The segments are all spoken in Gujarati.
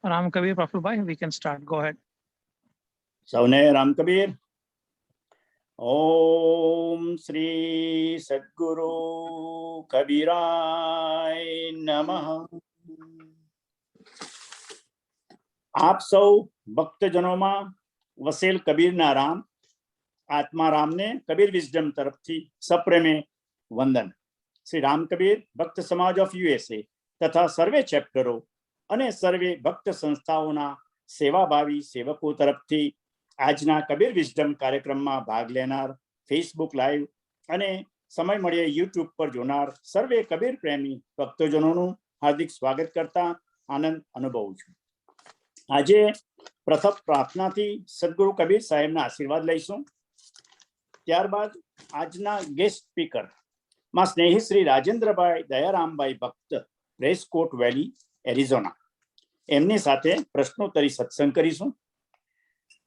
Ram Kabir, Praful Bhai, we can start. Go ahead. સૌને રામ કબીર. ઓમ શ્રી સદગુરુ કબીરાય નમઃ. આપ સૌ ભક્તજનોમાં વસેલ કબીરના રામ આત્મારામને કબીર વિઝડમ તરફથી સપ્રેમે વંદન. શ્રી રામ કબીર ભક્ત સમાજ ઓફ યુએસએ તથા સર્વે ચેપ્ટરો અને સર્વે ભક્ત સંસ્થાઓના સેવાભાવી સેવકો તરફથી આજના કબીર વિઝડમ કાર્યક્રમમાં ભાગ લેનાર, ફેસબુક લાઈવ અને સમય મળે યુટ્યુબ પર જોનાર સર્વે કબીર પ્રેમી ભક્તજનોનું હાર્દિક સ્વાગત કરતા આનંદ અનુભવું છું. આજે પ્રથમ પ્રાર્થનાથી સદગુરુ કબીર સાહેબના આશીર્વાદ લઈશું. ત્યારબાદ આજના ગેસ્ટ સ્પીકર માં સ્નેહી શ્રી રાજેન્દ્રભાઈ દયારામભાઈ ભક્ત, રેસકોટ વેલી, એરિઝોના, એમની સાથે પ્રશ્નોત્તરી સત્સંગ કરીશું.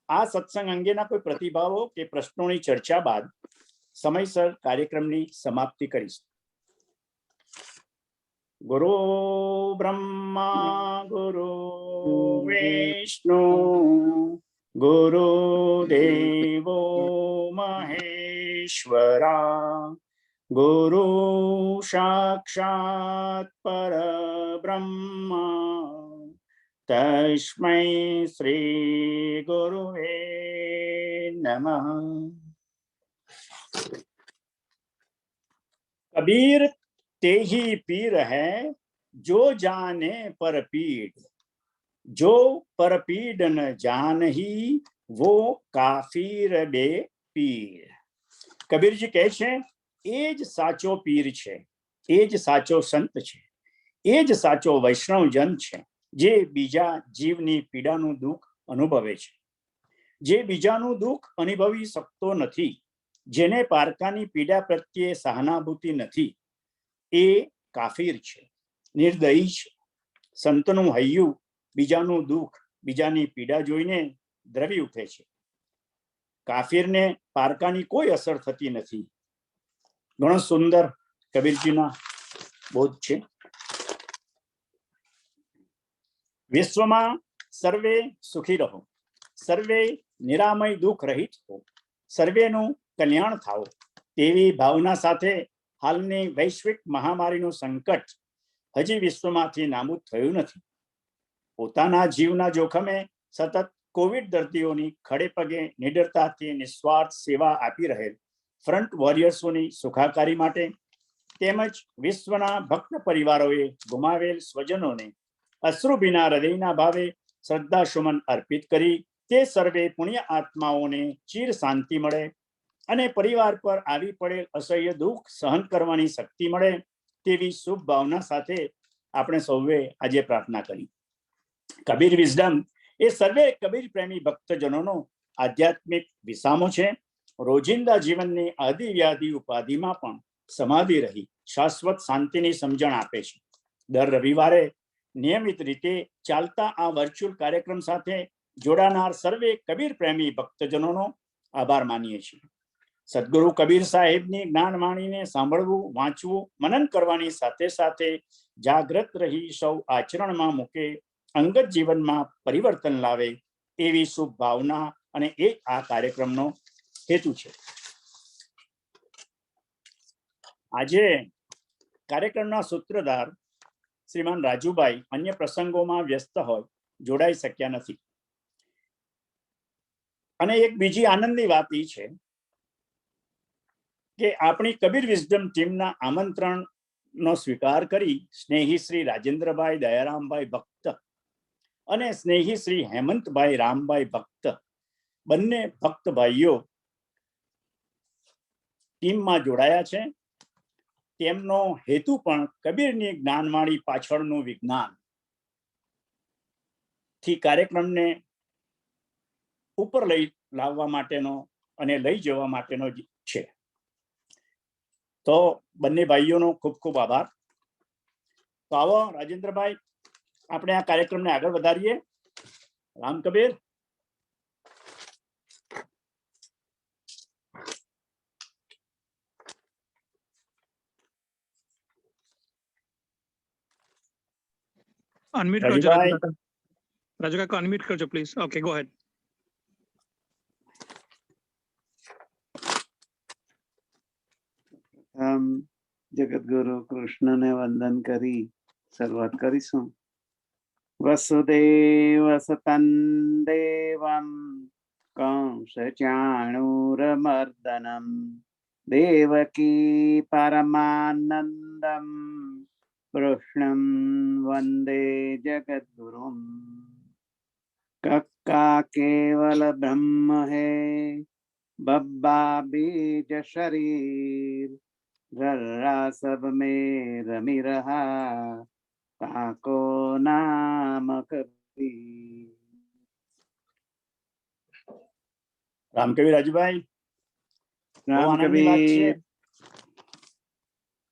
આ સત્સંગ અંગેના કોઈ પ્રતિભાવો કે પ્રશ્નોની ચર્ચા બાદ સમયસર કાર્યક્રમની સમાપ્તિ કરીશું. ગુરુ બ્રહ્મા ગુરુ વિષ્ણુ ગુરુ દેવો મહેશ્વરા ગુરુ સાક્ષાત પરબ્રહ્મા તસ્મૈ શ્રી ગુરુવે નમઃ. કબીર તે ही पीर है जो जाने पर पीड़, जो पर पीड़ न जानही वो काफिर बे पीर. કબીરજી કહે છે એ જ સાચો પીર છે, એ જ સાચો સંત છે, એ જ સાચો વૈષ્ણવજન છે જે બીજા જીવની પીડાનું દુઃખ અનુભવે છે, જે બીજાનું દુઃખ અનુભવી શકતો નથી, જેને પારકાની પીડા પ્રત્યે સહાનુભૂતિ નથી, એ કાફીર છે, નિર્દયી છે. સંતનું હૈયું બીજાનું દુઃખ, બીજાની પીડા જોઈને દ્રવી ઉઠે છે. કાફીરને પારકાની કોઈ અસર થતી નથી. ઘણો સુંદર કબીરજીના બોધ છે. વિશ્વમાં સર્વે સુખી રહો, સર્વે નિરામય દુઃખ રહિત હો, સર્વેનું કલ્યાણ થાઓ, તેવી ભાવના સાથે હાલની વૈશ્વિક મહામારીનું સંકટ હજી વિશ્વમાંથી નાબૂદ થયું નથી. પોતાના જીવના જોખમે સતત કોવિડ દર્દીઓની ખડે પગે નિડરતાથી નિસ્વાર્થ સેવા આપી રહેલ ફ્રન્ટ વોરિયર્સોની સુખાકારી માટે તેમજ વિશ્વના ભક્ત પરિવારોએ ગુમાવેલ સ્વજનોને અશ્રુભીના હૃદયના ભાવે શ્રદ્ધાસુમન અર્પિત કરી તે સર્વે પુણ્ય આત્માઓને ચિર શાંતિ મળે અને પરિવાર પર આવી પડેલ અસહ્ય દુઃખ સહન કરવાની શક્તિ મળે તેવી શુભ ભાવના સાથે આપણે સૌએ આજે પ્રાર્થના કરી. કબીર વિઝડમ એ સર્વે કબીર પ્રેમી ભક્તજનોનો આધ્યાત્મિક વિસામો છે. રોજિંદા જીવનની આદિ વ્યાધિ ઉપાધિમાં પણ સમાધિ રહી શાશ્વત શાંતિની સમજણ આપે છે. દર રવિવારે નિયમિત રીતે ચાલતા આ વર્ચ્યુઅલ કાર્યક્રમ સાથે જોડાનાર સર્વે કબીર પ્રેમી ભક્તજનોનો આભાર માનીએ છીએ. સદગુરુ કબીર સાહેબની જ્ઞાન વાણીને સાંભળવું, વાંચવું, મનન કરવાની સાથે સાથે જાગૃત રહી સૌ આચરણમાં મૂકે, અંગત જીવનમાં પરિવર્તન લાવે એવી શુભ ભાવના અને એ આ કાર્યક્રમનો હેતુ છે. આજે કાર્યક્રમના સૂત્રધાર શ્રીમાન રાજુભાઈ અન્ય પ્રસંગોમાં વ્યસ્ત હોય જોડાઈ શક્યા નથી. અને એક બીજી આનંદની વાત એ છે કે આપણી કબીર વિઝડમ ટીમના આમંત્રણનો સ્વીકાર કરી સ્નેહી શ્રી રાજેન્દ્રભાઈ દયારામભાઈ ભક્ત અને સ્નેહી શ્રી હેમંતભાઈ રામભાઈ ભક્ત બંને ભક્ત ભાઈઓ ટીમમાં જોડાયા છે. તેમનો હેતુ પણ કબીરની જ્ઞાનવાણી પાછળનું વિજ્ઞાન થી કાર્યક્રમને ઉપર લઈ લાવવા માટેનો અને લઈ જવા માટેનો છે. તો બંને ભાઈઓનો ખૂબ ખૂબ આભાર. તો આવો રાજેન્દ્રભાઈ, આપણે આ કાર્યક્રમને આગળ વધારીએ. રામ કબીર. Unmute કરજો Rajendra. Raju Kaka, unmute करજો please. Okay, go ahead. જગતગુરુ કૃષ્ણને વંદન કરી શરૂઆત કરીશું. વસુદેવ સતં દેવં કંસ ચાણૂરમર્દનમ દેવકી પરમાનંદમ કૃષ્ણં વંદે જગદ્ગુરુમ. કક્કા કેવલ બ્રહ્મ હે બબ્બા બીજ શરીર जर्रा सब में रमी रहा ताको नाम कबीर. રામકવિ રાજુભાઈ, બહુ રામ આનંદની વાત છે. કબીર.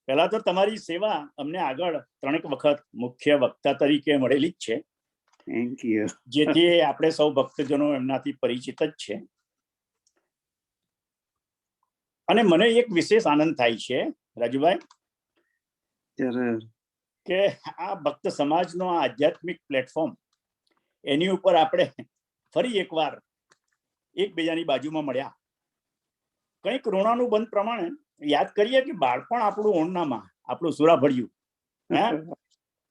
પહેલા તો તમારી સેવા અમને આગળ 3 વખત મુખ્ય વક્તા તરીકે મળેલી જ છે. Thank you. જેથી આપણે સૌ ભક્તજનો એમનાથી પરિચિત જ છે. અને મને એક વિશેષ આનંદ થાય છે રાજુભાઈ જરૂર કે આ ભક્ત સમાજનો આ આધ્યાત્મિક પ્લેટફોર્મ એની ઉપર આપણે ફરી એકવાર એકબીજાની બાજુમાં મળ્યા. કંઈક ઋણાનુબંધ પ્રમાણે યાદ કરીએ કે બાળપણ આપણું ઓણનામાં આપણું સુરાભર્યું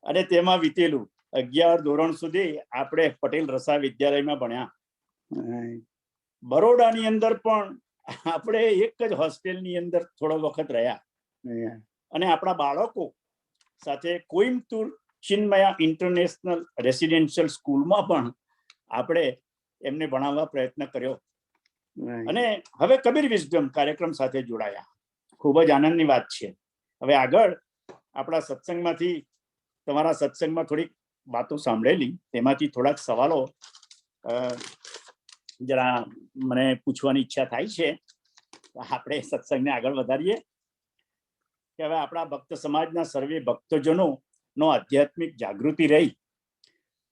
અને તેમાં વીતેલું 11 ધોરણ સુધી આપણે પટેલ રસા વિદ્યાલયમાં ભણ્યા. બરોડાની અંદર પણ આપણે એક જ હોસ્ટેલની અંદર થોડો વખત રહ્યા અને આપણા બાળકો સાથે કોઈમ્બતુર ચિન્મયા ઇન્ટરનેશનલ રેસિડેન્શિયલ સ્કૂલમાં પણ આપણે એમને ભણાવવા પ્રયત્ન કર્યો અને હવે કબીર વિઝડમ કાર્યક્રમ સાથે જોડાયા. ખૂબ જ આનંદની વાત છે. હવે આગળ આપણા સત્સંગમાંથી તમારા સત્સંગમાં થોડીક વાતો સાંભળેલી, તેમાંથી થોડાક સવાલો જરા મને પૂછવાની ઈચ્છા થાય છે. આપણે સત્સંગને આગળ વધારીએ કે હવે આપણા ભક્ત સમાજના સર્વે ભક્તજનો નો આધ્યાત્મિક જાગૃતિ રહી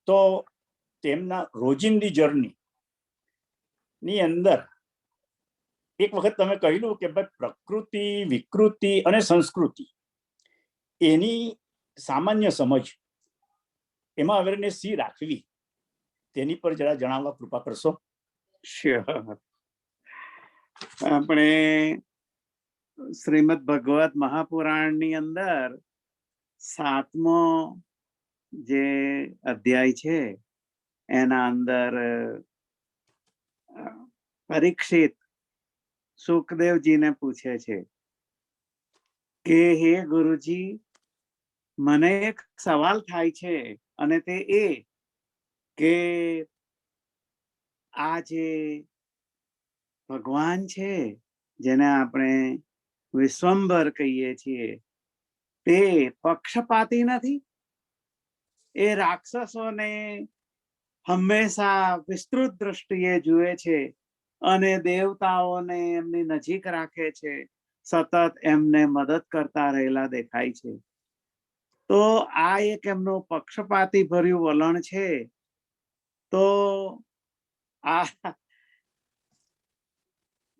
તો તેમના રોજિંદી જર્ની ની અંદર એક વખત તમે કહેલું કે ભાઈ પ્રકૃતિ, વિકૃતિ અને સંસ્કૃતિ એની સામાન્ય સમજ, એમાં અવેરનેસ સી રાખવી તેની પર જરા જણાવવા કૃપા કરશો? શ્યોર. આપણે શ્રીમદ ભગવત મહાપુરાણની અંદર 7મો જે અધ્યાય છે એના અંદર પરીક્ષિત સુખદેવજીને પૂછે છે કે હે ગુરુજી, મને એક સવાલ થાય છે અને તે એ કે આ જે ભગવાન છે જેને આપણે વિશ્વંભર કહીએ છીએ તે પક્ષપાતી નથી. એ રાક્ષસોને હંમેશા વિસ્તૃત દ્રષ્ટિએ જુએ છે અને દેવતાઓને એમની નજીક રાખે છે, સતત એમને મદદ કરતા રહેલા દેખાય છે. તો આ એક એમનું પક્ષપાતી ભર્યું વલણ છે. તો આ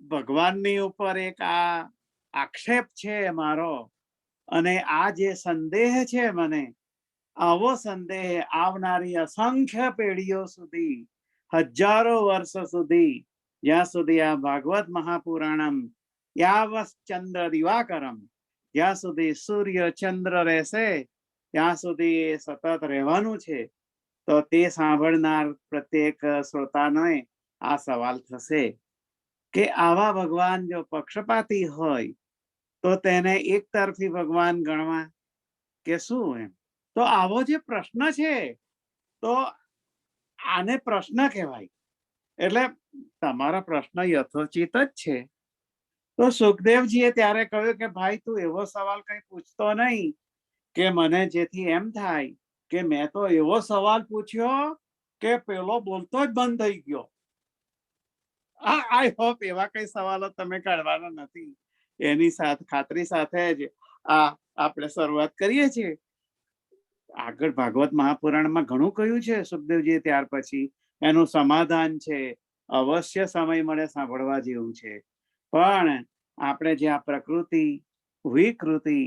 ભગવાનની ઉપર એક આ આક્ષેપ છે મારો, અને આ જે સંદેહ છે મને, આવો સંદેહ આવનારી અસંખ્ય પેઢીઓ સુધી, હજારો વર્ષ સુધી, જ્યાં સુધી આ ભાગવત મહાપુરાણમ યાવત ચંદ્ર દિવાકરમ, જ્યાં સુધી સૂર્ય ચંદ્ર રહેશે ત્યાં સુધી એ સતત રહેવાનું છે. તો તે સાંભળનાર પ્રત્યેક શ્રોતાને આ સવાલ થશે કે આવા ભગવાન જો પક્ષપાતી હોય તો તેને એક તરફી ભગવાન ગણવા કે શું? એમ તો આવો જે પ્રશ્ન છે તો આને પ્રશ્ન કહેવાય. એટલે તમારો પ્રશ્ન યથોચિત જ છે. તો સુખદેવજીએ ત્યારે કહ્યું કે ભાઈ, તું એવો સવાલ કઈ પૂછતો નહીં કે મને જેથી એમ થાય કે મેં તો એવો સવાલ પૂછ્યો કે પેલો બોલતો જ બંધ થઈ ગયો. આઈ હોપ એવા કઈ સવાલો તમે કાઢવાના નથી. એની ખાતરી સાથે જ આ આપણે શરૂઆત કરીએ છીએ. આગળ ભાગવત મહાપુરાણમાં ઘણું કહ્યું છે સુખદેવજીએ, ત્યાર પછી એનું સમાધાન છે. અવશ્ય સમય મળે સાંભળવા જેવું છે. પણ આપણે જે આ પ્રકૃતિ, વિકૃતિ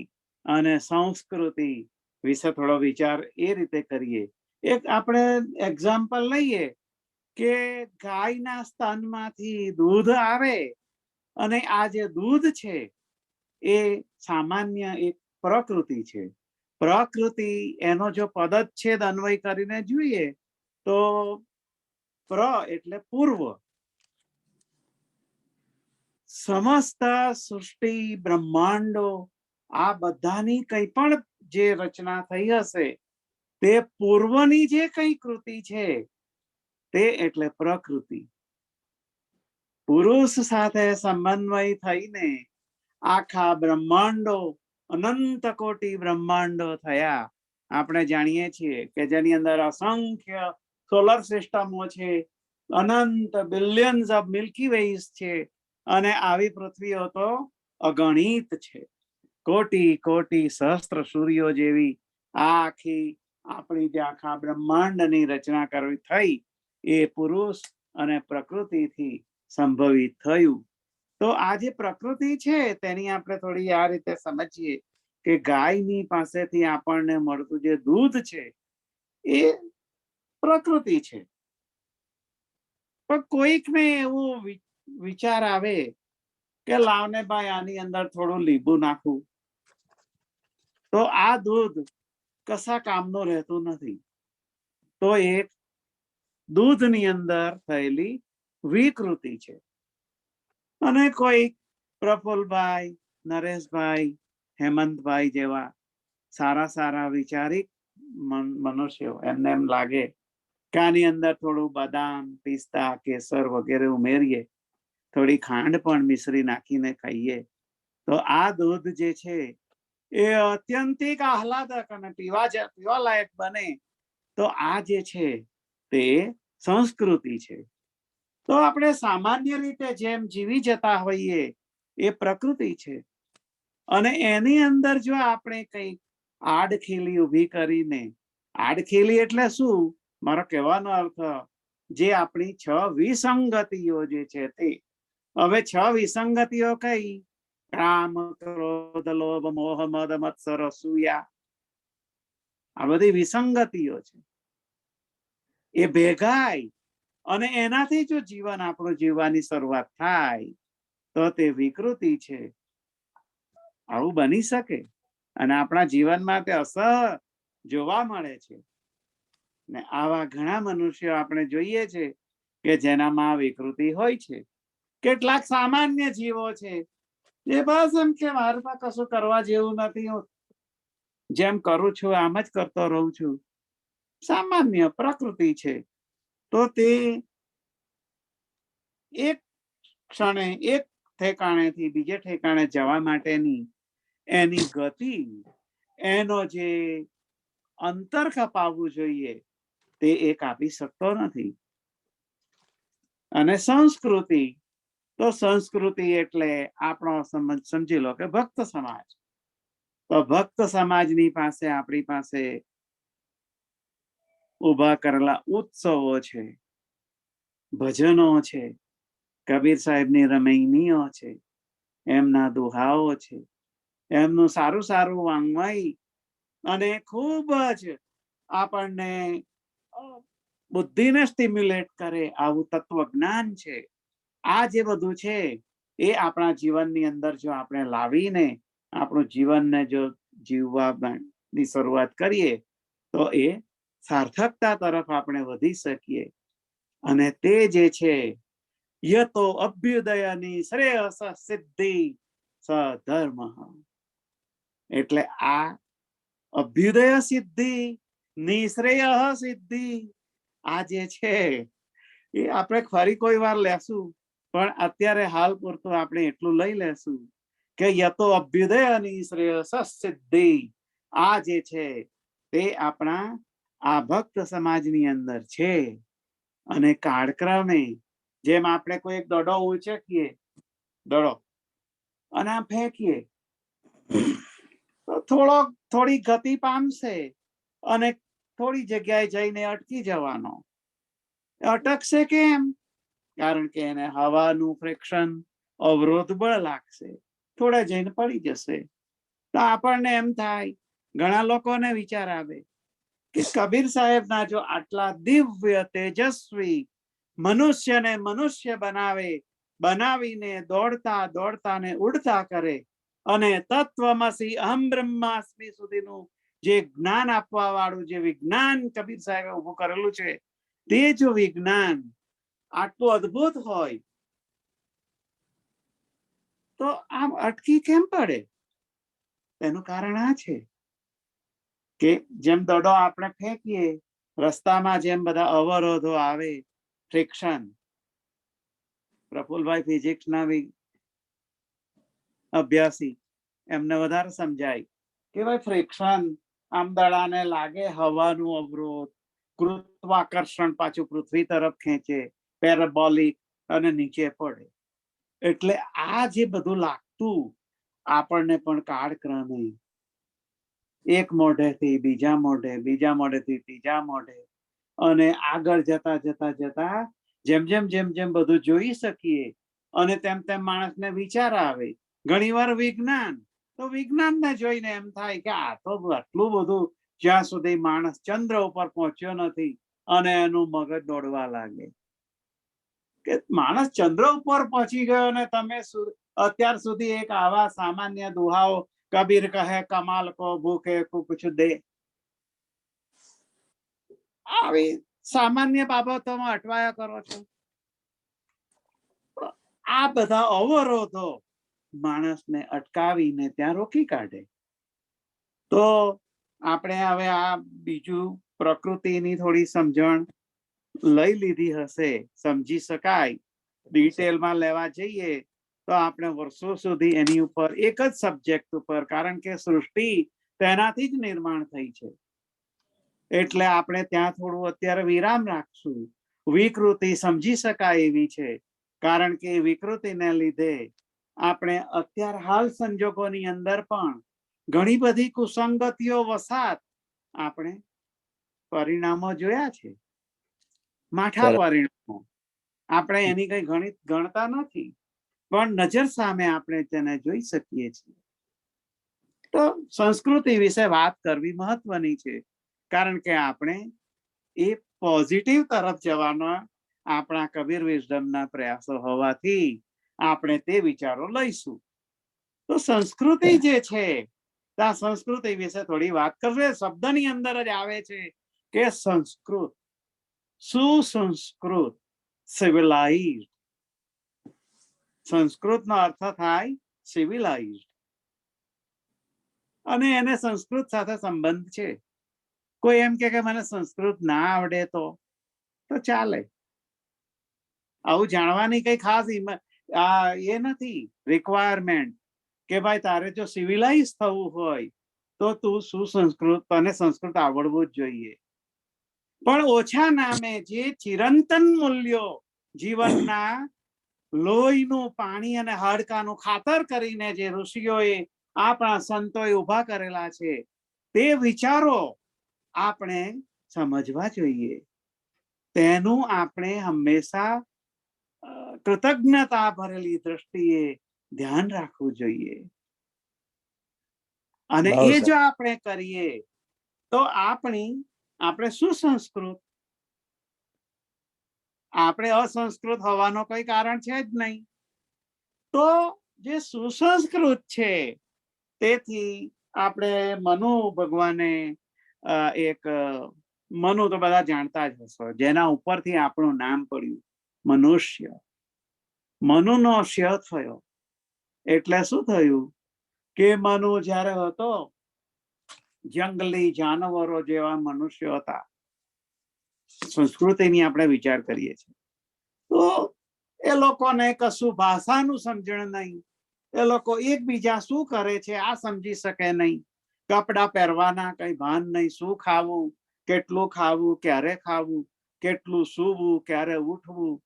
અને સંસ્કૃતિ વિશે થોડો વિચાર એ રીતે કરીએ એક આપણે એક્ઝામ્પલ લઈએ કે ગાયના સ્તનમાંથી દૂધ આવે અને આ જે દૂધ છે એ સામાન્ય એક પ્રકૃતિ છે. પ્રકૃતિ એનો જો પદચ્છેદ અન્વય કરીને જોઈએ તો પ્ર એટલે પૂર્વ. સમસ્ત સૃષ્ટિ બ્રહ્માંડો આ બધાની કઈ પણ જે રચના થઈ હશે તે પૂર્વની જે કઈ કૃતિ છે તે એટલે પ્રકૃતિ. પુરુષ સાથે સમન્વય થઈને આખા બ્રહ્માંડો અનંત કોટી બ્રહ્માંડો થયા. આપણે જાણીએ છીએ કે જેની અંદર અસંખ્ય સોલર સિસ્ટમો છે, અનંત બિલિયન્સ ઓફ મિલ્કી વેઝ છે, અને આવી પૃથ્વીઓ તો અગણિત છે. કોટી કોટી સહસ્ત્ર સૂર્યો જેવી આખી આપણી જે આખા બ્રહ્માંડની રચના કરવી થઈ એ પુરુષ અને પ્રકૃતિથી સંભવિત થયું. તો આ જે પ્રકૃતિ છે તેની આપણે થોડી આ રીતે સમજીએ કે ગાયની પાસેથી આપણને મળતું જે દૂધ છે એ પ્રકૃતિ છે. પણ કોઈકને એવું વિચાર આવે કે લાવને ભાઈ આની અંદર થોડું લીંબુ નાખું તો આ દૂધ કશા કામનું રહેતું નથી. તો એક દૂધની અંદર થયેલી વિકૃતિ છે. અને કોઈ પ્રફુલભાઈ, નરેશભાઈ, હેમંતભાઈ જેવા સારા સારા વિચારિક મનુષ્યો એમને એમ લાગે કે આની અંદર થોડું બદામ, પિસ્તા, કેસર વગેરે ઉમેરીએ, થોડી ખાંડ પણ મિશ્રી નાખીને ખાઈએ તો આ દૂધ જે છે એ અત્યંતિક આહલાદક અને પીવા લાયક બને. તો આ જે છે તે સંસ્કૃતિ છે. તો આપણે સામાન્ય રીતે જેમ જીવી જતા હોઈએ એ પ્રકૃતિ છે. અને એની અંદર જો આપણે કઈ આડખીલી ઊભી કરીને, આડખીલી એટલે શું, મારો કહેવાનો અર્થ જે આપણી 6 વિસંગતિઓ જે છે તે. હવે 6 વિસંગતિઓ કઈ? કામ, ક્રોધ, લોભ, મોહ, મદ, મત્સર, અસૂયા. આ બધી વિસંગતિઓ છે. એ ભેગાય અને એનાથી જો જીવન આપણું જીવવાની શરૂઆત થાય તો તે વિકૃતિ છે. આવું બની શકે અને આપણા જીવનમાં તે અસર જોવા મળે છે. ને આવા ઘણા મનુષ્યો આપણે જોઈએ છે કે જેનામાં વિકૃતિ હોય છે. કેટલાક સામાન્ય જીવો છે જે બસ એમ કે મારે તો કશું કરવા જેવું નથી, જેમ કરું છું આમ જ કરતો રહું છું, સામાન્ય પ્રકૃતિ છે. તો તે એક ક્ષણે એક ઠેકાણેથી બીજે ઠેકાણે જવા માટેની એની ગતિ, એનો જે અંતર કપાવવું જોઈએ તે એ કાપી શકતો નથી. અને સંસ્કૃતિ, તો સંસ્કૃતિ એટલે આપણો સમજી લો કે ભક્ત સમાજ. તો ભક્ત સમાજની પાસે આપણી પાસે ઉભા કરેલા ઉત્સવો છે, ભજનો છે, કબીર સાહેબની રમૈનીઓ છે, એમના દુહાઓ છે, એમનું સારું સારું વાંગ્મય અને ખૂબ જ આપણને બુદ્ધિને સ્ટિમ્યુલેટ કરે આવું તત્વજ્ઞાન છે. આ જે બધું છે એ આપણા જીવનની અંદર જો આપણે લાવીને આપણું જીવનને જો જીવવાની શરૂઆત કરીએ તો એ સાર્થકતા તરફ આપણે વધી શકીએ. અને તે જે છે યતો અભ્યુદયની શ્રેયસ સિદ્ધિ સધર્મ. એટલે આ અભ્યુદય સિદ્ધિ, નિશ્રેય સિદ્ધિ, આ જે છે એ આપણે ફરી કોઈ વાર લેશું, પણ અત્યારે હાલ પૂરતું આપણે એટલું લઈ લેશું કે યતો અભ્યુદય નિશ્રેયસ સિદ્ધિ, આ જે છે તે આપણા આ ભક્ત સમાજની અંદર છે. અને કાળક્રમે જેમ આપણે કોઈ એક દડો ઉચકીએ, દડો, અને આમ ફેંકીએ તો થોડી ગતિ પામશે અને થોડી જગ્યાએ જઈને અટકી જવાનો. અટકશે કેમ? કારણ કે એને હવાનું ફ્રિક્શન, અવરોધ બળ લાગશે, થોડા જઈને પડી જશે. તો આપણને એમ થાય, ઘણા લોકોને વિચાર આવે કે કબીર સાહેબના જો આટલા દિવ્ય તેજસ્વી મનુષ્યને મનુષ્ય બનાવીને દોડતા દોડતા ને ઉડતા કરે અને તત્વમસી અહમ બ્રહ્માસ્મિ સુધીનું જે જ્ઞાન આપવા વાળું જે વિજ્ઞાન કબીર સાહેબે ઉભું કરેલું છે, તે જો વિજ્ઞાન આટલું અદ્ભુત હોય તો આમ અટકી કેમ પડે? એનું કારણ આ છે કે જેમ દડો આપણે ફેંકીએ, રસ્તામાં જેમ બધા અવરોધો આવે, ફ્રિક્શન, પ્રફુલભાઈ ફિઝિક્સના અભ્યાસી, એમને વધારે સમજાય કે ભાઈ ફ્રિક્શન, આમ દડાને લાગે હવાનું અવરોધ, ગુરુત્વાકર્ષણ પાછું પૃથ્વી તરફ ખેંચે, પેરાબોલિક, અને નીચે પડે. એટલે આ જે બધું લાગતું આપણને પણ કાળક્રમે એક મોઢેથી બીજા મોઢે, બીજા મોઢેથી ત્રીજા મોઢે, અને આગળ જતા જતા જતા જેમ જેમ જેમ જેમ બધું જોઈ શકીએ અને તેમ તેમ માણસને વિચાર આવે. ઘણીવાર વિજ્ઞાનને જોઈને એમ થાય કે આ તો આટલું બધું, જ્યાં સુધી માણસ ચંદ્ર ઉપર પહોંચ્યો નથી અને એનું મગજ દોડવા લાગે કે માણસ ચંદ્ર ઉપર પહોંચી ગયો ને તમે અત્યાર સુધી એક આવા સામાન્ય દુહાઓ, કબીર કહે કમાલ કો ભૂખે કુછ દે, આવી સામાન્ય બાબતોમાં અટવાયા કરો છો. આ બધા અવરોધો માણસને અટકાવીને ત્યાં રોકી કાઢે. તો આપણે હવે આ બીજું પ્રકૃતિની થોડી સમજણ લઈ લીધી હશે, સમજી શકાય. ડિટેલમાં લેવા જઈએ તો આપણે વર્ષો સુધી એની ઉપર એક જ સબ્જેક્ટ ઉપર, કારણ કે સૃષ્ટિ તેનાથી જ નિર્માણ થઈ છે, એટલે આપણે ત્યાં થોડું અત્યારે વિરામ રાખશું. વિકૃતિ સમજી શકાય એવી છે, કારણ કે વિકૃતિને લીધે આપણે અત્યારે હાલ સંજોગોની અંદર પણ ઘણી બધી કુસંગતિઓ વસાત આપણે પરિણામો જોયા છે, માઠા પરિણામો. આપણે એની કઈ ગણતા નથી, પણ નજર સામે આપણે તેને જોઈ શકીએ છીએ. તો સંસ્કૃતિ વિશે વાત કરવી મહત્વની છે, કારણ કે આપણે એ પોઝિટિવ તરફ જવાનો આપણા કબીર વિઝડમના પ્રયાસો હોવાથી આપણે તે વિચારો લઈશું. તો સંસ્કૃતિ જે છે, આ સંસ્કૃતિ વિશે થોડી વાત કરશે. શબ્દની અંદર જ આવે છે કે સંસ્કૃત, સુસંસ્કૃત, સિવિલાઇઝડ. સંસ્કૃતનો અર્થ થાય સિવિલાઇઝડ, અને એને સંસ્કૃત સાથે સંબંધ છે. કોઈ એમ કે મને સંસ્કૃત ના આવડે તો ચાલે, આવું જાણવાની કઈ ખાસ એ નથી રિક્વાયરમેન્ટ કે ભાઈ તારે જો સિવિલાઇઝ થવું હોય તો તું સુસંસ્કૃત, તને સંસ્કૃત આવડવું જ જોઈએ. પણ ઓછા નામે જે ચિરંતન મૂલ્યો જીવનના લોહીનું પાણી અને હાડકાનું ખાતર કરીને જે ઋષિઓએ, આપણા સંતોએ ઉભા કરેલા છે, તે વિચારો આપણે સમજવા જોઈએ. તેનું આપણે હંમેશા કૃતજ્ઞતા ભરેલી દ્રષ્ટિએ ધ્યાન રાખવું જોઈએ. અને એ જો આપણે કરીએ તો આપણે સુસંસ્કૃત, આપણે અસંસ્કૃત હોવાનો કોઈ કારણ છે જ નહીં. તો જે સુસંસ્કૃત છે, તેથી આપણે મનુ ભગવાને એક, મનુ તો બધા જાણતા જ હશો, જેના ઉપરથી આપણું નામ પડ્યું મનુષ્ય. મનુનો ષ્ય થયો એટલે શું થયું કે મનુ જ્યારે હતો, જંગલી જાનવરો જેવા મનુષ્યો હતા. સંસ્કૃતિની આપણે વિચાર કરીએ છીએ તો એ લોકોને કશું ભાષાનું સમજણ નહીં, એ લોકો એકબીજા શું કરે છે આ સમજી શકે નહીં, કપડા પહેરવાના કઈ ભાન નહીં, શું ખાવું, કેટલું ખાવું, ક્યારે ખાવું, કેટલું સૂવું, ક્યારે ઉઠવું,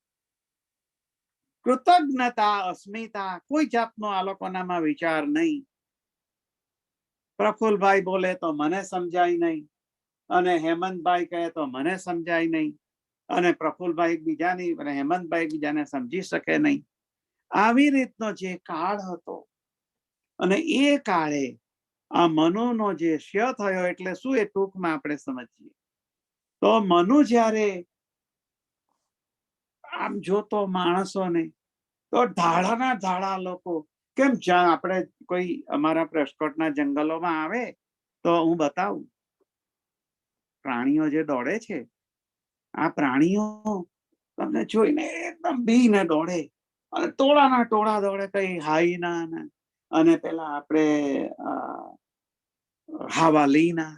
કૃતજ્ઞતા, અસ્મિતા, કોઈ જાતનો આ લોકોનામાં વિચાર નહીં. પ્રફુલભાઈ બોલે તો મને સમજાય નહીં, અને હેમંતભાઈ કહે તો મને સમજાય નહીં, અને પ્રફુલભાઈ એકબીજાની અને હેમંતભાઈ એકબીજાને સમજી શકે નહીં. આવી રીતનો જે કાળ હતો, અને એ કાળે આ મનુનો જે શ થયો એટલે શું એ ટૂંકમાં આપણે સમજીએ તો મનુ જ્યારે આમ જોતો માણસોને તો ધાડાના ધાડા લોકો કેમ જ્યાં આપણે કોઈ અમારા પ્રસ્કોટના જંગલોમાં આવે તો હું બતાવું પ્રાણીઓ જે દોડે છે આ પ્રાણીઓ તમને જોઈને એકદમ બીને દોડે અને ટોળાના ટોળા દોડે કઈ હાઈના અને પેલા આપણે હાવાલીના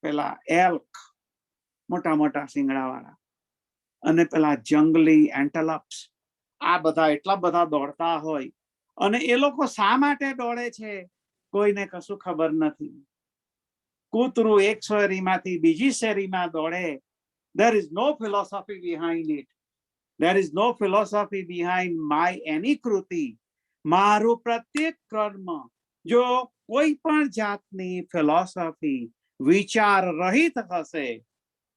પેલા એલ્ક મોટા મોટા શિંગડા વાળા અને પેલા જંગલી એન્ટેલપ્સ આ બધા એટલા બધા દોડતા હોય અને એ લોકો શા માટે દોડે છે કોઈને કશું ખબર નથી કૂતરું એક શેરીમાંથી બીજી શેરીમાં દોડે there is no philosophy behind it there is no philosophy behind my any કૃતિ મારું પ્રત્યેક કર્મ જો કોઈ પણ જાતની ફિલોસોફી વિચાર રહિત હશે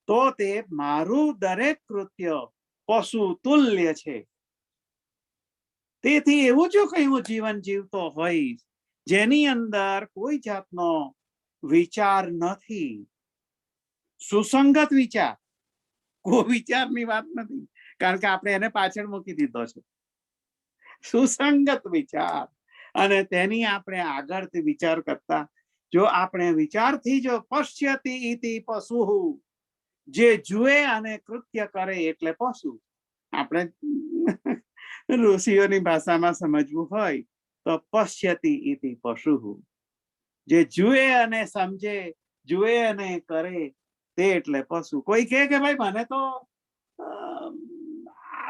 તો તે મારું દરેક કૃત્ય પશુ તુલ્ય છે તેથી એવું જો કઈ હું જીવન જીવતો હોઈશ જેની અંદર કોઈ જાતનો વિચાર નથી સુસંગત વિચાર કોઈ વિચારની વાત નથી કારણ કે આપણે એને પાછળ મૂકી દીધો છે સુસંગત વિચાર અને તેની આપણે આગળથી વિચાર કરતા જો આપણે વિચારથી જો પશ્યતિ ઇતિ પશુ જે જુએ અને કૃત્ય કરે એટલે પશુ આપણે ઋષિઓની ભાષામાં સમજવું હોય તો પશ્યતિ ઇતિ પશુ જે જુએ અને સમજે જુએ અને કરે તે એટલે પશુ કોઈ કહે કે ભાઈ મને તો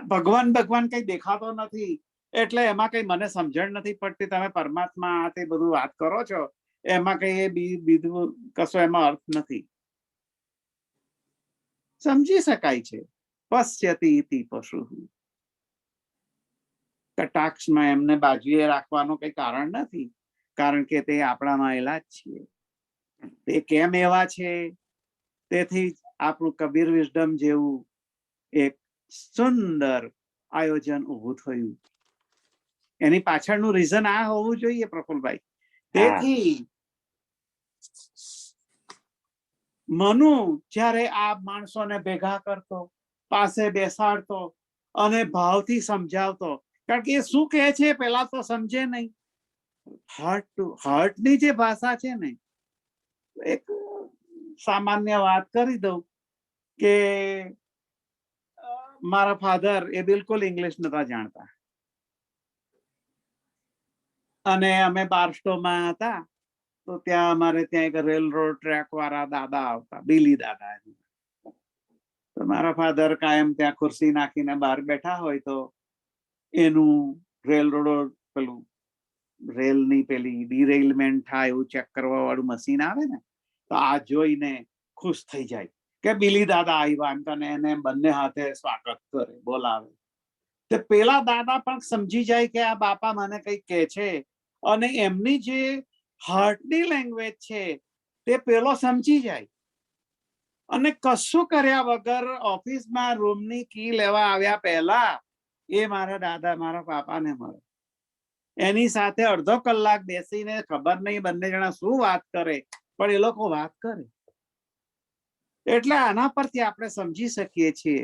ભગવાન ભગવાન કઈ દેખાતો નથી એટલે એમાં કઈ મને સમજણ નથી પડતી તમે પરમાત્મા આ તે બધું વાત કરો છો એમાં કઈ બીજું કશો એમાં અર્થ નથી સમજી શકાય છે પશ્યતિ ઇતિ પશુ કટાક્ષમાં એમને બાજુએ રાખવાનું કઈ કારણ નથી કારણ કે તે આપણામાં એલા જ છીએ તે કેમ એવા છે તેથી આપણું કબીર વિઝડમ જેવું એક સુંદર આયોજન ઊભું થયું એની પાછળનું રીઝન આ હોવું જોઈએ પ્રફુલભાઈ તેથી મનુ જ્યારે આ માણસોને ભેગા કરતો પાસે બેસાડતો અને ભાવથી સમજાવતો કારણ કે એ શું કહે છે પેલા તો સમજે નહીં હાર્ટની જે ભાષા છે ને એક સામાન્ય વાત કરી દઉં કે મારા ફાધર એ બિલકુલ ઇંગ્લિશ નતા જાણતા અને અમે બારસ્ટોમાં હતા તો ત્યાં અમારે ત્યાં એક રેલ રોડ ટ્રેક વાળા દાદા આવતા બિલી દાદા તો મારા ફાધર કાયમ ત્યાં ખુરશી નાખીને બહાર બેઠા હોય તો એનું રેલ રોડ પેલું રેલની પેલી ડિરેલમેન્ટ થાય એવું ચેક કરવા વાળું મશીન આવે ને તો આ જોઈને ખુશ થઈ જાય કે બિલી દાદા આવ્યા એમ તને એને બંને હાથે સ્વાગત કરે બોલાવે તે પેલા દાદા પણ સમજી જાય કે આ બાપા મને કઈ કહે છે અને એમની જે હાર્ટની લેંગ્વેજ છે તે પેલો સમજી જાય અને કશું કર્યા વગર ઓફિસમાં રૂમની કી લેવા આવ્યા પહેલા એ મારા દાદા મારા પાપાને મળે એની સાથે અડધો કલાક બેસીને ખબર નહીં બંને જણા શું વાત કરે પણ એ લોકો વાત કરે એટલે આના પરથી આપણે સમજી શકીએ છીએ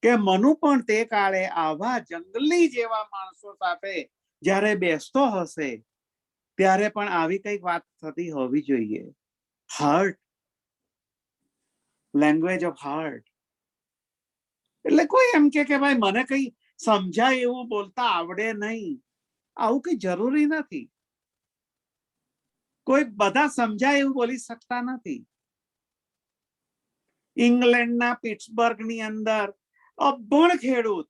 કે મનુ પણ તે કાળે આવા જંગલી જેવા માણસો સાથે જ્યારે બેસતો હશે ત્યારે પણ આવી કઈક વાત થતી હોવી જોઈએ હાર્ટ લેંગ્વેજ ઓફ હાર્ટ એટલે કોઈ એમ કે ભાઈ મને કઈ સમજાય એવું બોલતા આવડે નહીં આવું કઈ જરૂરી નથી કોઈ બધા સમજાય એવું બોલી શકતા નથી ઇંગ્લેન્ડના પિટ્સબર્ગની અંદર અભણ ખેડૂત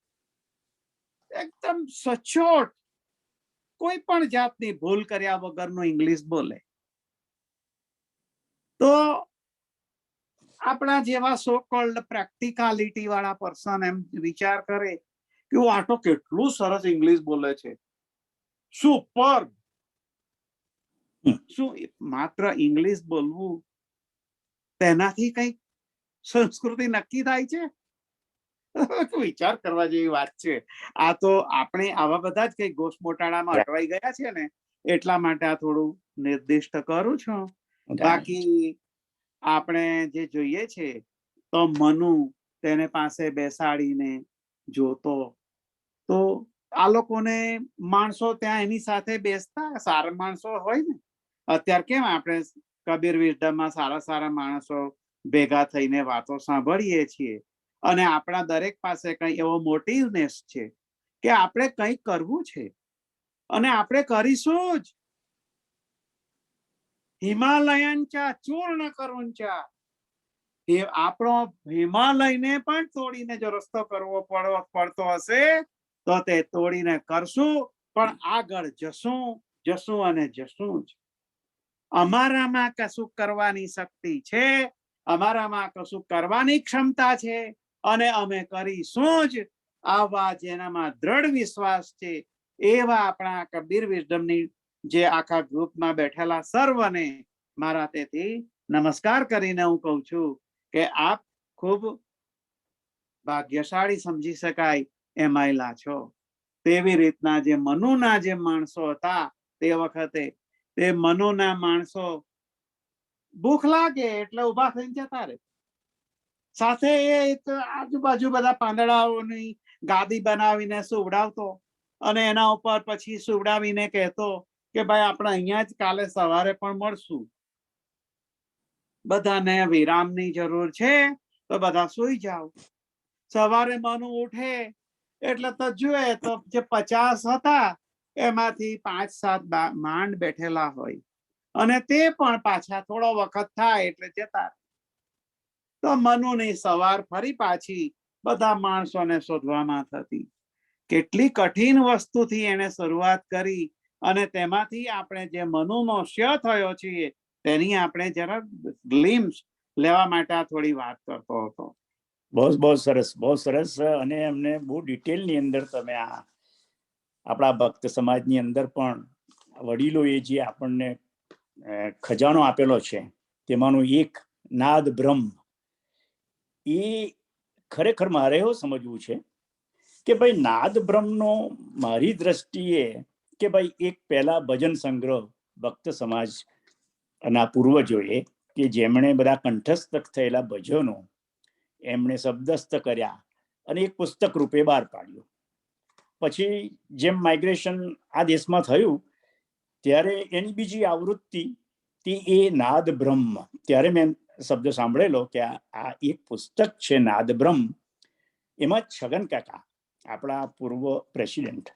એકદમ સચોટ કોઈ પણ જાતની ભૂલ કર્યા વગરનું ઇંગ્લિશ બોલે તો આપણા જેવા સો કોલ્ડ પ્રેક્ટિકાલિટી વાળા પર્સન એમ વિચાર કરે કે આ તો કેટલું સરસ ઇંગ્લિશ બોલે છે સુપર શું માત્ર ઇંગ્લિશ બોલવું તેનાથી કઈ સંસ્કૃતિ નક્કી થાય છે વિચાર કરવા જેવી વાત છે આ તો આપણે આવા બધા જ કઈ ગોસ મોટાળામાં અટવાઈ ગયા છે ને એટલા માટે આ થોડું નિર્દિષ્ટ કરું છું. બાકી આપણે જે જોઈએ છે તો મનુ તેને પાસે બેસાડીને જોતો, તો આ લોકોને માણસો ત્યાં એની સાથે બેસતા, સારા માણસો હોય ને. અત્યારે કેમ આપણે કબીર વિઝડમમાં સારા સારા માણસો ભેગા થઈને વાતો સાંભળીએ છીએ, અને આપણા દરેક પાસે કઈ એવો મોટિવનેસ છે કે આપણે કંઈક કરવું છે અને આપણે કરીશું જ. હિમાલયંચા ચૂર્ણ કરુંચા, એ આપણો હિમાલયને પણ તોડીને જો રસ્તો કરવો પડતો હશે તો તે તોડીને કરશું, પણ આગળ જશું અને જશું જ. અમારામાં કશું કરવાની શક્તિ છે, અમારામાં કશું કરવાની ક્ષમતા છે, અને અમે કરીશું જ. આવા જેનામાં દ્રઢ વિશ્વાસ છે એવા આપણા કબીર વિઝડમની જે આખા ગ્રુપમાં બેઠેલા સર્વને મારા તેથી નમસ્કાર કરીને હું કહું છું કે આપ ખૂબ ભાગ્યશાળી સમજી શકાય એમાંયલા છો. તેવી રીતના જે મનુના જે માણસો હતા તે વખતે, તે મનુના માણસો ભૂખ લાગે એટલે ઉભા થઈને જતા રહે. સાથે એક આજુબાજુ બધા પાંદડાઓની ગાદી બનાવીને સુવડાવતો, અને એના ઉપર પછી સુવડાવીને કહેતો કે ભાઈ આપણે અહીંયા જ કાલે સવારે પણ મળશું. બધાને વિરામની જરૂર છે તો બધા સુઈ જાઓ. સવારે મનુ ઉઠે એટલે તો જુએ તો જે 50 હતા એમાંથી 5-7 માંડ બેઠેલા હોય, અને તે પણ પાછા થોડો વખત થાય એટલે જતા. તો મનુની સવાર ફરી પાછી બધા માણસોને શોધવામાં થતી. કેટલી કઠિન વસ્તુથી એને શરૂઆત કરી, અને તેમાંથી આપણે જે મનુનો ક્ષય થયો છીએ તેની આપણે જરા ગ્લિમ્સ લેવા માટે આ થોડી વાત કરતો હતો. બહુ સરસ, બહુ સરસ. અને એમને બહુ ડિટેલની અંદર તમે આ આપણા ભક્ત સમાજની અંદર પણ વડીલોએ જે આપણને ખજાનો આપેલો છે તેમાંનું એક નાદ બ્રહ્મ, એ ખરેખર મારે એવું સમજવું છે કે ભાઈ નાદ બ્રહ્મનો મારી દ્રષ્ટિએ કે ભાઈ એક પહેલા ભજન સંગ્રહ ભક્ત સમાજ અને પૂર્વજોએ કે જેમણે બધા કંઠસ્થ થયેલા ભજનો એમણે શબ્દસ્થ કર્યા અને એક પુસ્તક રૂપે બહાર પાડ્યું. પછી જેમ માઇગ્રેશન આ દેશમાં થયું ત્યારે એની બીજી આવૃત્તિ એ નાદ બ્રહ્મ. ત્યારે મેં શબ્દ સાંભળેલો કે આ એક પુસ્તક છે નાદ બ્રહ્મ. એમાં છગન કાકા, આપણા પૂર્વ પ્રેસિડેન્ટ,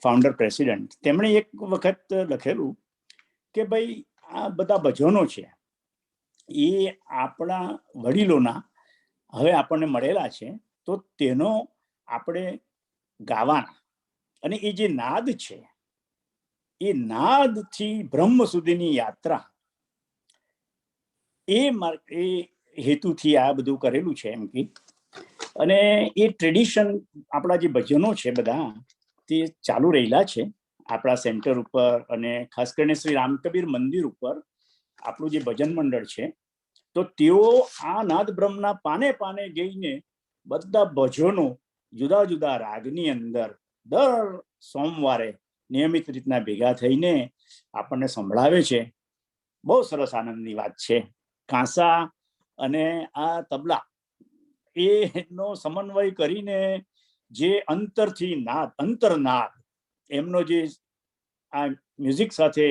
ફાઉન્ડર પ્રેસિડેન્ટ, તેમણે એક વખત લખેલું કે ભાઈ આ બધા ભજનો છે એ આપણા વડીલોના હવે આપણને મળેલા છે, તો તેનો આપણે ગાવાના. અને એ જે નાદ છે એ નાદથી બ્રહ્મ સુધીની યાત્રા, એ હેતુથી આ બધું કરેલું છે એમ કે. અને એ ટ્રેડિશન આપણા જે ભજનો છે બધા તે ચાલુ રહેલા છે આપણા સેન્ટર ઉપર, અને ખાસ કરીને શ્રી રામકબીર મંદિર ઉપર આપણું જે ભજન મંડળ છે, તો તેઓ આ નાદ બ્રહ્મના પાને પાને જઈને બધા ભજનો જુદા જુદા રાગની અંદર દર સોમવારે નિયમિત રીતના ભેગા થઈને આપણને સંભળાવે છે. બહુ સરસ આનંદની વાત છે. કાંસા અને આ તબલા એનો સમન્વય કરીને જે અંતરથી નાદ, અંતરનાદ એમનો જે આ મ્યુઝિક સાથે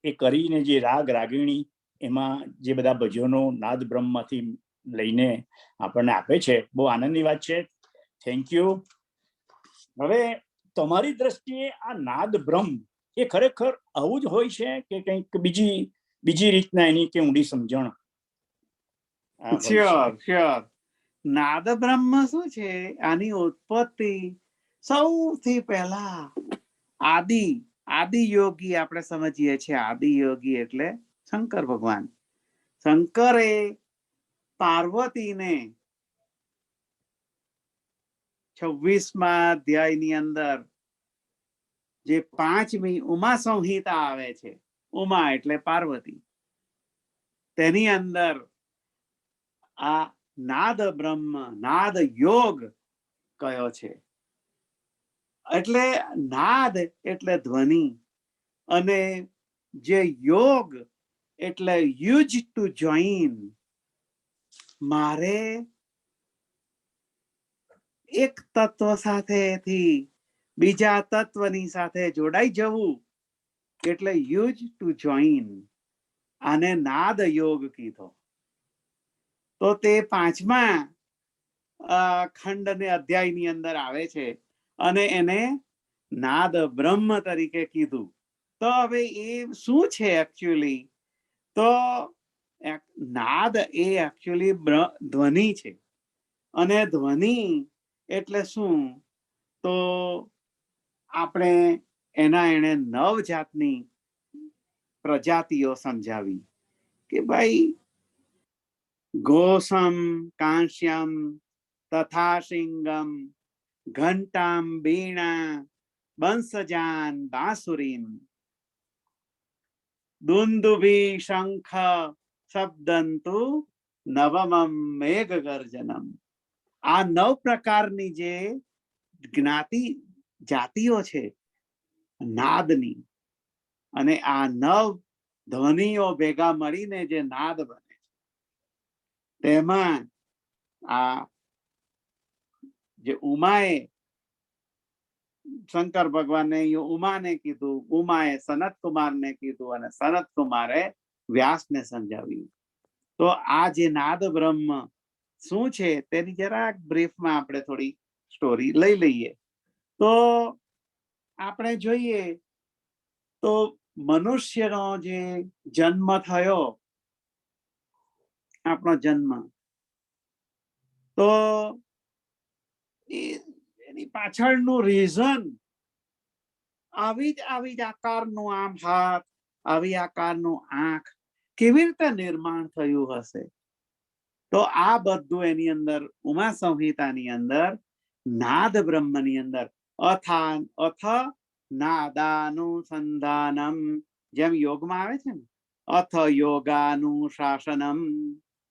એ કરીને જે રાગ રાગીણી એમાં જે બધા ભજનો નાદ બ્રહ્મમાંથી લઈને આપણને આપે છે, બહુ આનંદની વાત છે. Thank you. હવે તમારી દ્રષ્ટિએ આ નાદ બ્રહ્મ એ ખરેખર આવું જ હોય છે કે કંઈક બીજી રીતના એની કે ઊંડી સમજણ? શ્યોર. નાદ બ્રહ્મ શું છે, આની ઉત્પત્તિ સૌથી પહેલા આદિ યોગી આપણે સમજીએ છીએ. આદિ યોગી એટલે શંકર ભગવાન. શંકરે પાર્વતીને 26મા અધ્યાયની અંદર જે 5મી ઉમા સંહિતા આવે છે, ઉમા એટલે પાર્વતી, તેની અંદર આ નાદ બ્રહ્મ, નાદ યોગ કયો છે. એટલે નાદ એટલે ધ્વનિ, અને જે યોગ એટલે યુઝ ટુ જોઈન, મારે એક તત્વ સાથેથી બીજા તત્વની સાથે જોડાઈ જવું એટલે યુઝ ટુ જોઈન. આને નાદ યોગ કીધો. તો તે 5મા ખંડ ને અધ્યાયની અંદર આવે છે અને એને નાદ બ્રહ્મ તરીકે કીધું. તો હવે એ શું છે એકચ્યુઅલી? તો નાદ એ એકચ્યુઅલી ધ્વનિ છે. અને ધ્વનિ એટલે શું? તો આપણે એને 9 જાતની પ્રજાતિઓ સમજાવી કે ભાઈ ઘોષમ કાંસ્યમ તથા સિંગમ ઘંટામ વીણા બંસજાન બાંસુરીમ દુંદુભી શંખ શબ્દંતુ નવમમ મેઘ ગર્જનમ. આ 9 પ્રકારની જે જાતિઓ છે નાદની, અને આ 9 ધ્વનિઓ ભેગા મળીને જે નાદ બને છે, તેમાં આ જે ઉમાએ શંકર ભગવાને ઉમાને કીધું, ઉમાએ સનત કુમારને કીધું અને સનત કુમારે વ્યાસને સમજાવ્યું. તો આ જે નાદ બ્રહ્મ શું છે તેની જરાક બ્રીફમાં આપણે થોડી સ્ટોરી લઈ લઈએ. તો આપણે જોઈએ તો મનુષ્યનો જે જન્મ થયો, આપણો જન્મ, તો એની પાછળનું રીઝન આવી જ આકારનું આમ હાથ, આવી આકારનું આંખ કેવી રીતે નિર્માણ થયું હશે? તો આ બધું એની અંદર ઉમા સંહિતાની અંદર નાદ બ્રહ્મની અંદર અથ નાદાનુસંધાનમ, જેમ યોગમાં આવે છે ને અથ યોગાનુશાસનમ,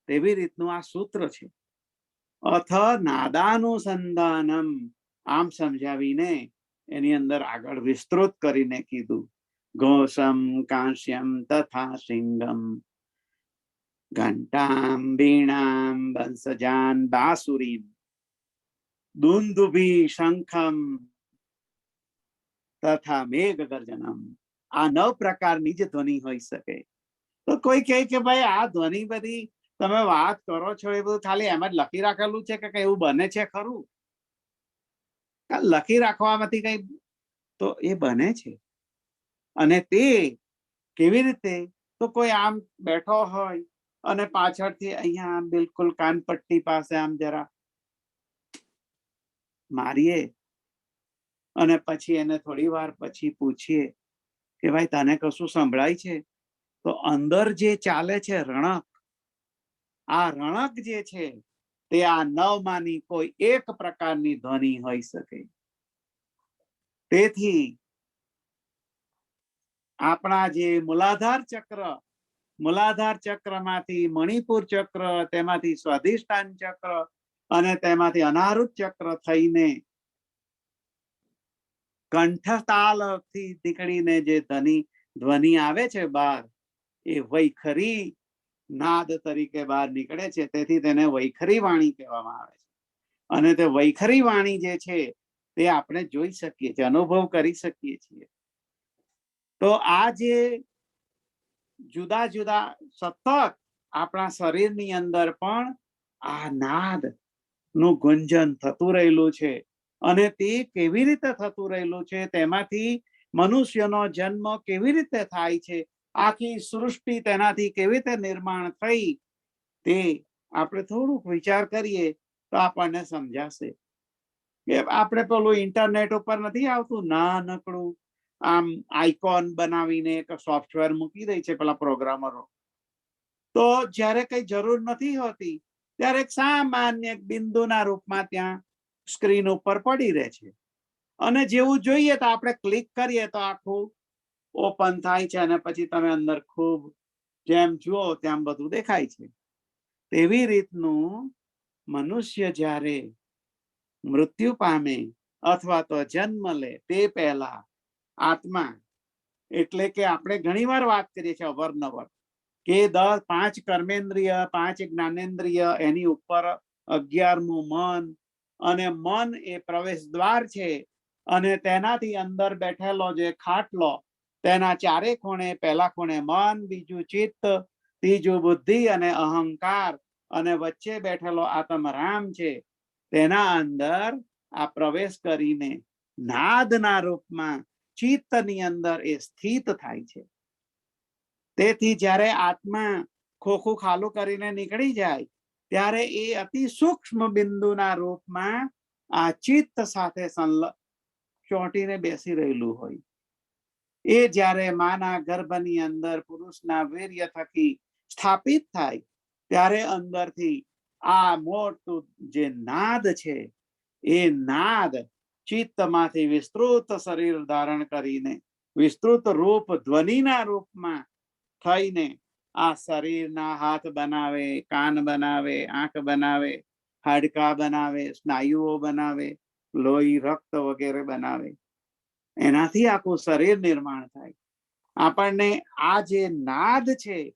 તેવી રીતનું આ સૂત્ર છે. અથ નાદાનુસંધાનમ આમ સમજાવીને એની અંદર આગળ વિસ્તૃત કરીને કીધું. ઘોષમ કાંસ્યમ તથા સિંગમ ઘંટામ વીણામ બંસજાન બાંસુરીમ દુંદુભી શંખમ તથા મેઘ ગર્જનમ. આ 9 પ્રકારની જ ધ્વનિ હોઈ શકે. તો કોઈ કહે કે ભાઈ આ ધ્વનિ બધી તમે વાત કરો છો એ બધું ખાલી એમ જ લખી રાખેલું છે કે એવું બને છે ખરું? લખી રાખવામાંથી કઈ તો એ બને છે. અને તે કેવી રીતે? તો કોઈ આમ બેઠો હોય અને પાછળથી અહીંયા બિલકુલ કાનપટ્ટી પાસે આમ જરા મારીએ અને પછી એને થોડી વાર પછી પૂછીએ કે ભાઈ તને કશું સંભળાય છે? તો અંદર જે ચાલે છે રણક, આ રણક જે છે તે આ 9 માંની કોઈ એક પ્રકારની ધ્વનિ હોઈ શકે. તેથી આપણા જે મૂલાધાર ચક્રમાંથી મણિપુર ચક્ર, તેમાંથી સ્વાધિષ્ઠાન ચક્ર અને તેમાંથી અનાહૃત ચક્ર થઈને કંઠતાલથી નીકળીને જે ધ્વનિ આવે છે બહાર, એ વૈખરી નાદ તરીકે બહાર નીકળે છે. તેથી તેને વૈખરી વાણી કહેવામાં આવે છે. અને તે વૈખરી વાણી જે છે તે આપણે જોઈ શકીએ છીએ, અનુભવ કરી શકીએ છીએ. તો આ જે જુદા જુદા સતત આપણા શરીરની અંદર પણ આ નાદ નું ગુંજન થતું રહેલું છે. અને તે કેવી રીતે થતું રહેલું છે, તેમાંથી મનુષ્યનો જન્મ કેવી રીતે થાય છે, આખી સૃષ્ટિ તેનાથી કેવી રીતે નિર્માણ થઈ, તે આપણે થોડુંક વિચાર કરીએ તો આપણને સમજાશે. કે આપણે પેલું ઇન્ટરનેટ ઉપર નથી આવતું નાનકડું આમ આઇકોન બનાવીને એક સોફ્ટવેર મૂકી દે છે પેલા પ્રોગ્રામરો. તો જ્યારે કઈ જરૂર નથી હોતી ત્યારે એક સામાન્ય બિંદુના રૂપમાં ત્યાં સ્ક્રીન ઉપર પડી રહે છે. અને જેવું જોઈએ તો આપણે ક્લિક કરીએ તો આખું ઓપન થાય છે અને પછી તમે અંદર ખૂબ જેમ જુઓ તેમ બધું દેખાય છે. તેવી રીતનું મનુષ્ય જ્યારે મૃત્યુ પામે અથવા તો જન્મ લે તે પહેલા આત્મા એટલે કે આપણે ઘણીવાર વાત કરીએ છીએ અવારનવાર કે 5 કર્મેન્દ્રિય 5 જ્ઞાનેન્દ્રિય એની ઉપર 11મું મન, અને મન એ પ્રવેશ દ્વાર છે, અને તેનાથી અંદર બેઠેલો જે ખાટલો તેના ચારે ખૂણે, પહેલા ખૂણે મન, બીજું ચિત્ત, ત્રીજું બુદ્ધિ અને અહંકાર, અને વચ્ચે બેઠેલો આત્મરામ છે. તેના અંદર આ પ્રવેશ કરીને નાદના રૂપમાં ચિત્તની અંદર એ સ્થિત થાય છે. તેથી જ્યારે આત્મા ખોખું ખાલું કરીને નીકળી જાય ત્યારે એ અતિ સૂક્ષ્મ બિંદુના રૂપમાં આ ચિત્ત સાથે ચોંટીને બેસી રહેલું હોય. એ જ્યારે માના ગર્ભની અંદર પુરુષના વીર્ય થકી સ્થાપિત થાય ત્યારે અંદરથી આ મોટું જે નાદ છે એ નાદ ચિત્તમાંથી વિસ્તૃત શરીર ધારણ કરીને વિસ્તૃત રૂપ ધ્વનિના રૂપમાં થઈને આ શરીરના હાથ બનાવે, કાન બનાવે, આંખ બનાવે, હાડકા બનાવે, સ્નાયુઓ બનાવે, લોહી, રક્ત વગેરે બનાવે. એનાથી આખું શરીર નિર્માણ થાય. આપણને આ જે નાદ છે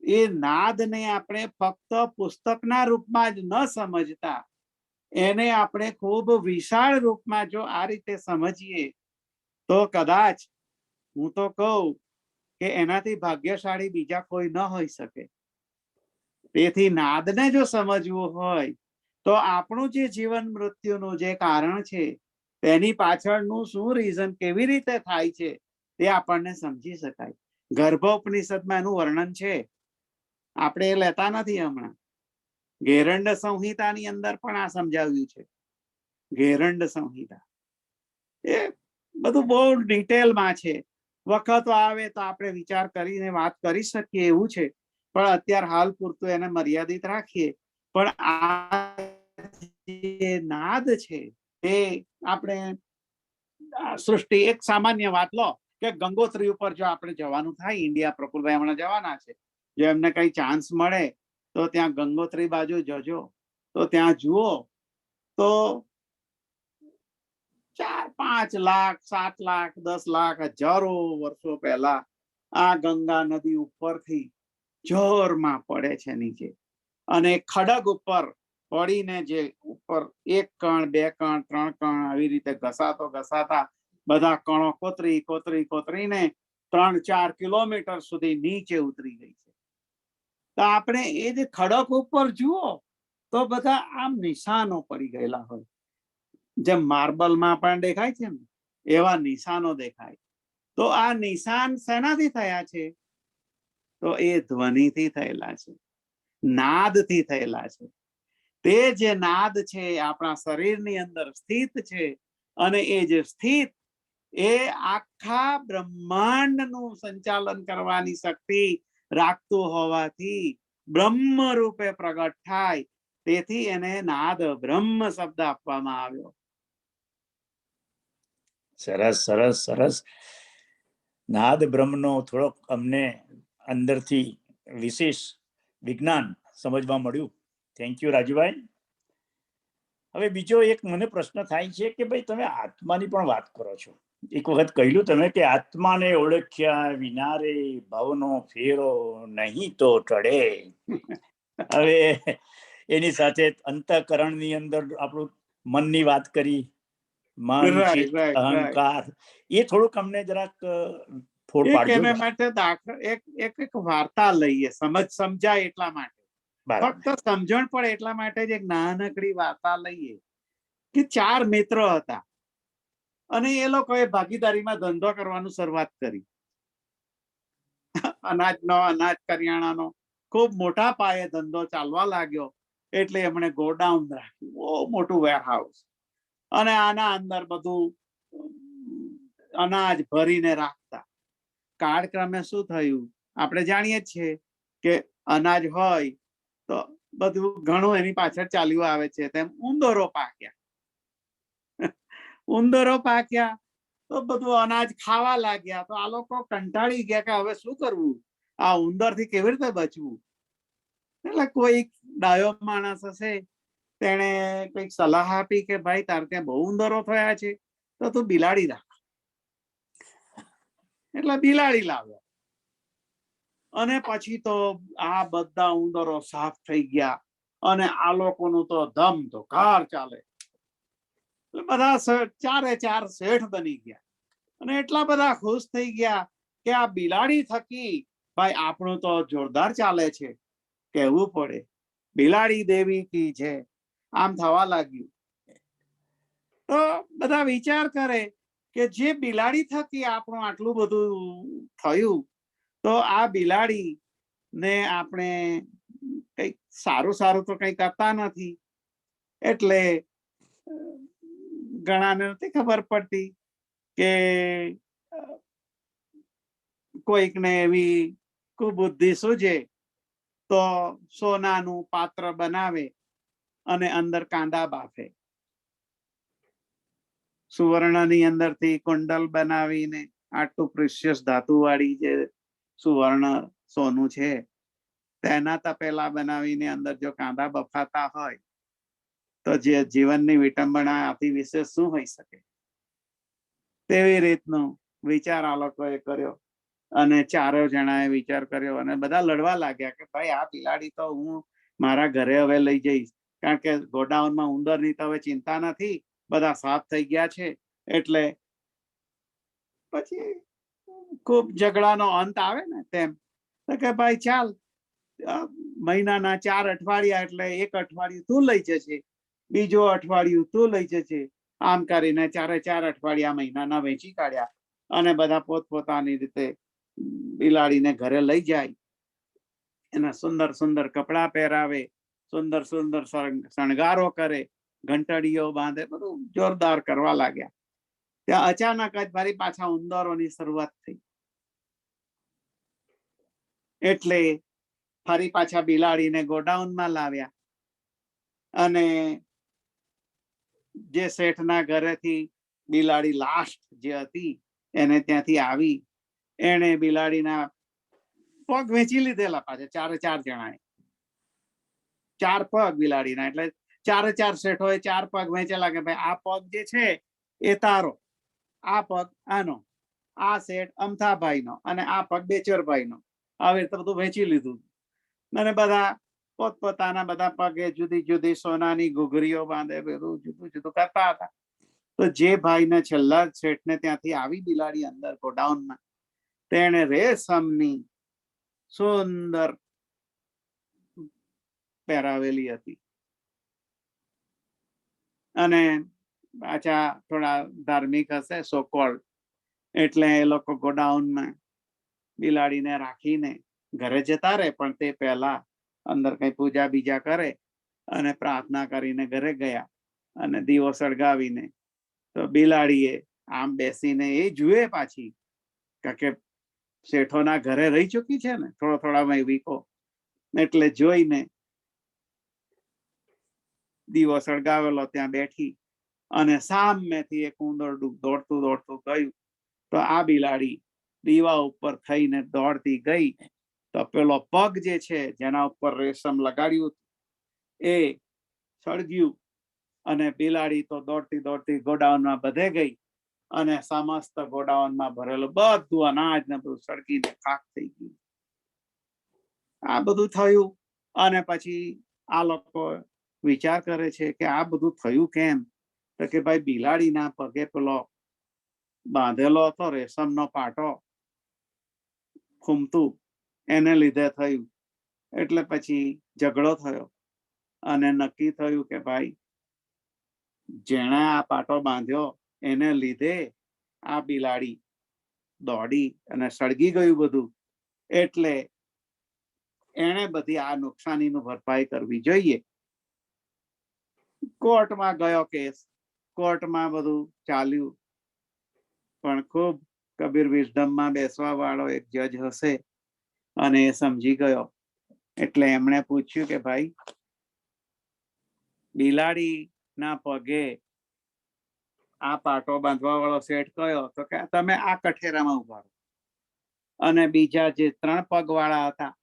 એ નાદને આપણે ફક્ત પુસ્તકના રૂપમાં જ ન સમજતા એને આપણે ખૂબ વિશાળ રૂપમાં જો આ રીતે સમજીએ તો કદાચ હું તો કહું કે એનાથી ભાગ્યશાળી બીજા કોઈ ન હોઈ શકે. તેથી નાદને જો સમજવું હોય તો આપણું જે જીવન મૃત્યુનું જે કારણ છે તેની પાછળનું શું રીઝન, કેવી રીતે થાય છે તે આપણને સમજી શકાય. ગર્ભોપનિષદમાં એનું વર્ણન છે, આપણે એ લેતા નથી હમણાં. ગેરંડ સંહિતાની અંદર પણ આ સમજાવ્યું છે. ગેરંડ સંહિતા એ બધું બહુ ડિટેલમાં છે. વખત આવે તો આપણે વિચાર કરીને વાત કરી શકીએ એવું છે, પણ અત્યારે હાલ પૂરતું એને મર્યાદિત રાખીએ. પણ આ જે નાદ છે એ આપણે સૃષ્ટિ, એક સામાન્ય વાત લો કે ગંગોત્રી ઉપર જો આપણે જવાનું થાય, ઇન્ડિયા પ્રફુલભાઈ હમણાં જવાના છે, જો એમને કઈ ચાન્સ મળે તો ત્યાં ગંગોત્રી બાજુ જજો. તો ત્યાં જુઓ તો 4-5 લાખ 7 લાખ 10 લાખ હજારો વર્ષો પહેલા આ ગંગા નદી ઉપરથી જોરમાં પડે છે નીચે, અને ખડગ ઉપર પડીને જે ઉપર 1 કણ 2 કણ 3 કણ આવી રીતે ઘસાતા બધા કણો કોતરીને 3-4 કિલોમીટર સુધી નીચે ઉતરી ગઈ છે. તો આપણે એ જે ખડક ઉપર જુઓ તો બધા આમ નિશાનો પડી ગયેલા હોય, જેમ માર્બલમાં પણ દેખાય છે ને એવા નિશાનો દેખાય. તો આ નિશાન શેનાથી થયા છે? તો એ ધ્વનિથી થયેલા છે, નાદથી થયેલા છે. તે જે નાદ છે આપણા શરીરની અંદર સ્થિત છે, અને એ જે સ્થિત એ આખા બ્રહ્માંડનું સંચાલન કરવાની શક્તિ રાખતું હોવાથી બ્રહ્મ રૂપે પ્રગટ થાય. તેથી એને નાદ બ્રહ્મ શબ્દ આપવામાં આવ્યો. સરસ સરસ સરસ. નાદ બ્રહ્મનો થોડોક અમને અંદરથી વિશેષ વિજ્ઞાન સમજવા મળ્યું. Thank you Rajubhai. હવે બીજો એક મને પ્રશ્ન થાય છે કે ભાઈ તમે આત્માની પણ વાત કરો છો. એક વખત કહ્યું તમે કે આત્માને ઓળખ્યા વિના રે ભવનો ફેરો નહીં તો ટળે. હવે એની સાથે અંતઃકરણની અંદર આપણું મનની વાત કરી, મન, ચિત્ત, અહંકાર, એ થોડુંક અમને જરાક ફોડ પાડજો. એના માટે એક વાર્તા લઈએ, સમજાય એટલા માટે, ફક્ત સમજણ પડે એટલા માટે જ એક નાનકડી વાર્તા લઈએ કે 4 મિત્રો હતા અને એ લોકોએ ભાગીદારીમાં ધંધો કરવાનું શરૂઆત કરી. અનાજ કરિયાણાનો ખૂબ મોટા પાયે ધંધો ચાલવા લાગ્યો. એટલે એમણે ગોડાઉન રાખ્યું, બહુ મોટું વેરહાઉસ, અને આના અંદર બધું અનાજ ભરીને રાખતા. કાળક્રમે શું થયું આપણે જાણીએ છીએ કે અનાજ હોય તો બધું ઘણું એની પાછળ ચાલ્યું આવે છે. તેમ ઉંદરો પાક્યા તો બધું અનાજ ખાવા લાગ્યા. તો આ લોકો કંટાળી ગયા કે હવે શું કરવું, આ ઉંદર થી કેવી રીતે બચવું. એટલે કોઈ ડાયો માણસ હશે, તેને કઈક સલાહ આપી કે ભાઈ તારે ત્યાં બહુ ઉંદરો થયા છે તો તું બિલાડી રાખ. એટલે બિલાડી લાવ્યો. અને પછી તો આ બધા ઉંદરો સાફ થઈ ગયા અને આ લોકોનું તો ધમધોકાર ચાલે. એટલે બધા ચારે ચાર શેઠ બની ગયા અને એટલા બધા ખુશ થઈ ગયા કે આ બિલાડી થકી ભાઈ આપણું તો જોરદાર ચાલે છે, કહેવું પડે બિલાડી દેવી કી છે, આમ થવા લાગ્યું. તો બધા વિચાર કરે કે જે બિલાડી થકી આપણું આટલું બધું થયું, તો આ બિલાડી ને આપણે કઈક સારું સારું તો કઈ કરતા નથી. એટલે ઘણાને નથી ખબર પડતી કે કોઈકને એવી કુબુદ્ધિ સૂજે તો સોનાનું પાત્ર બનાવે અને અંદર કાંદા બાફે. સુવર્ણની અંદરથી કુંડલ બનાવીને આટલું પ્રિશિયસ ધાતુ વાળી જે સુવર્ણ સોનું છે તેના તપેલા બનાવીને અંદર જો કાંદા બફાતા હોય તો જે જીવનની વિટંબણા આથી વિશેષ શું હોઈ શકે. તેવી રીતનો વિચાર આ લોકોએ કર્યો અને ચારો જણાએ વિચાર કર્યો અને બધા લડવા લાગ્યા કે ભાઈ આ બિલાડી તો હું મારા ઘરે હવે લઈ જઈશ, કારણ કે ગોડાઉનમાં ઉંદરની તો હવે ચિંતા નથી, બધા સાફ થઈ ગયા છે. એટલે પછી ખૂબ ઝઘડાનો અંત આવે ને તેમ કે ભાઈ ચાલ મહિનાના 4 અઠવાડિયા એટલે એક અઠવાડિયું તું લઈ જશે, બીજો અઠવાડિયું તું લઈ જશે, આમ કરીને ચારે 4 અઠવાડિયા મહિનાના વેચી કાઢ્યા અને બધા પોતપોતાની રીતે બિલાડીને ઘરે લઈ જાય, એના સુંદર સુંદર કપડા પહેરાવે, સુંદર સુંદર શણગારો કરે, ઘંટડીઓ બાંધે, બધું જોરદાર કરવા લાગ્યા. ત્યાં અચાનક જ ફરી પાછા ઉંદરોની શરૂઆત થઈ. એટલે ફરી પાછા બિલાડીને ગોડાઉનમાં લાવ્યા અને જે શેઠના ઘરેથી બિલાડી લાસ્ટ જે હતી એને ત્યાંથી આવી, એને બિલાડીના પગ વેચી લીધેલા પાછા ચારે 4 જણાએ. 4 પગ બિલાડીના, એટલે ચારે 4 શેઠોએ 4 પગ વેચેલા કે ભાઈ આ પગ જે છે એ તારો, આ પગ આનો, આ શેઠ અમથાભાઈનો અને આ પગ બેચરભાઈનો. આવી રીતે બધું વેચી લીધું અને બધા પોતપોતાના બધા પગે જુદી જુદી સોનાની ઘૂઘરીઓ બાંધે, બધું જુદું જુદું કરતા હતા. તો જે ભાઈને છેલ્લા શેઠને ત્યાંથી આવી બિલાડી અંદર ગોડાઉનમાં, તેણે રેશમની સુંદર પહેરાવેલી હતી અને પાછા થોડા ધાર્મિક હશે સોકોળ, એટલે એ લોકો ગોડાઉનમાં બિલાડીને રાખીને ઘરે જતા રહે, પણ તે પહેલા અંદર કઈ પૂજા બીજા કરે અને પ્રાર્થના કરીને ઘરે ગયા અને દીવો સળગાવીને તો બિલાડીએ આમ બેસીને એ જુએ પાછી, કારણ કે શેઠોના ઘરે રહી ચૂકી છે ને થોડા વીકો, એટલે જોઈને દીવો સળગાવેલો ત્યાં બેઠી અને સામેથી એક ઉંદરડું દોડતું દોડતું ગયું. તો આ બિલાડી દીવા ઉપર થઈને દોડતી ગઈ તો પેલો પગ જે છે જેના ઉપર રેશમ લગાડ્યું એ સળગ્યું અને બિલાડી તો દોડતી દોડતી ગોડાઉનમાં બધે ગઈ અને સમસ્ત ગોડાઉનમાં ભરેલું બધું અનાજ ને બધું સળગીને ખાક થઈ ગયું. આ બધું થયું અને પછી આ લોકો વિચાર કરે છે કે આ બધું થયું કેમ, તો કે ભાઈ બિલાડીના પગે પેલો બાંધેલો હતો રેશમનો પાટો ખૂમતું, એને લીધે થયું. એટલે પછી ઝઘડો થયો અને નક્કી થયું કે ભાઈ જેણે આ પાટો બાંધ્યો એને લીધે આ બિલાડી દોડી અને સળગી ગયું બધું, એટલે એને બધી આ નુકસાનીનું ભરપાઈ કરવી જોઈએ. કોર્ટમાં ગયો કેસ, કોર્ટમાં બધું ચાલ્યું, પણ ખૂબ કબીર વિઝડમમાં બેસવા વાળો એક જજ હશે અને એ સમજી ગયો. એટલે એમણે પૂછ્યું કે ભાઈ બિલાડીના પગે આ પાટો બાંધવા વાળો શેઠ કયો, તો કે તમે આ કઠેરામાં ઉભા રહો. અને બીજા જે 3 પગ વાળા હતા,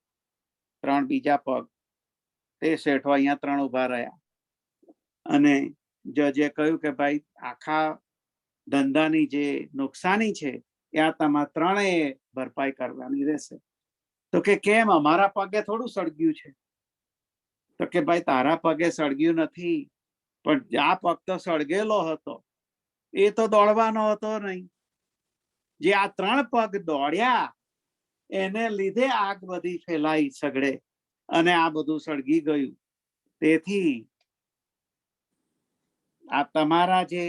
3 બીજા પગ, તે શેઠો અહીંયા 3 ઉભા રહ્યા અને જજે કહ્યું કે ભાઈ આખા ધંધાની જે નુકસાની છે આ તમારે ત્રણેય ભરપાઈ કરવાની રહેશે. તો કે કેમ, અમારા પગે થોડું સળગ્યું છે? તો કે ભાઈ તારા પગે સળગ્યું નથી, પણ આ પગ તો સળગેલો હતો, એ તો દોડવાનો હતો નહીં. જે આ 3 પગ દોડ્યા એને લીધે આગ બધી ફેલાઈ સગડે અને આ બધું સળગી ગયું. તેથી આ તમારા જે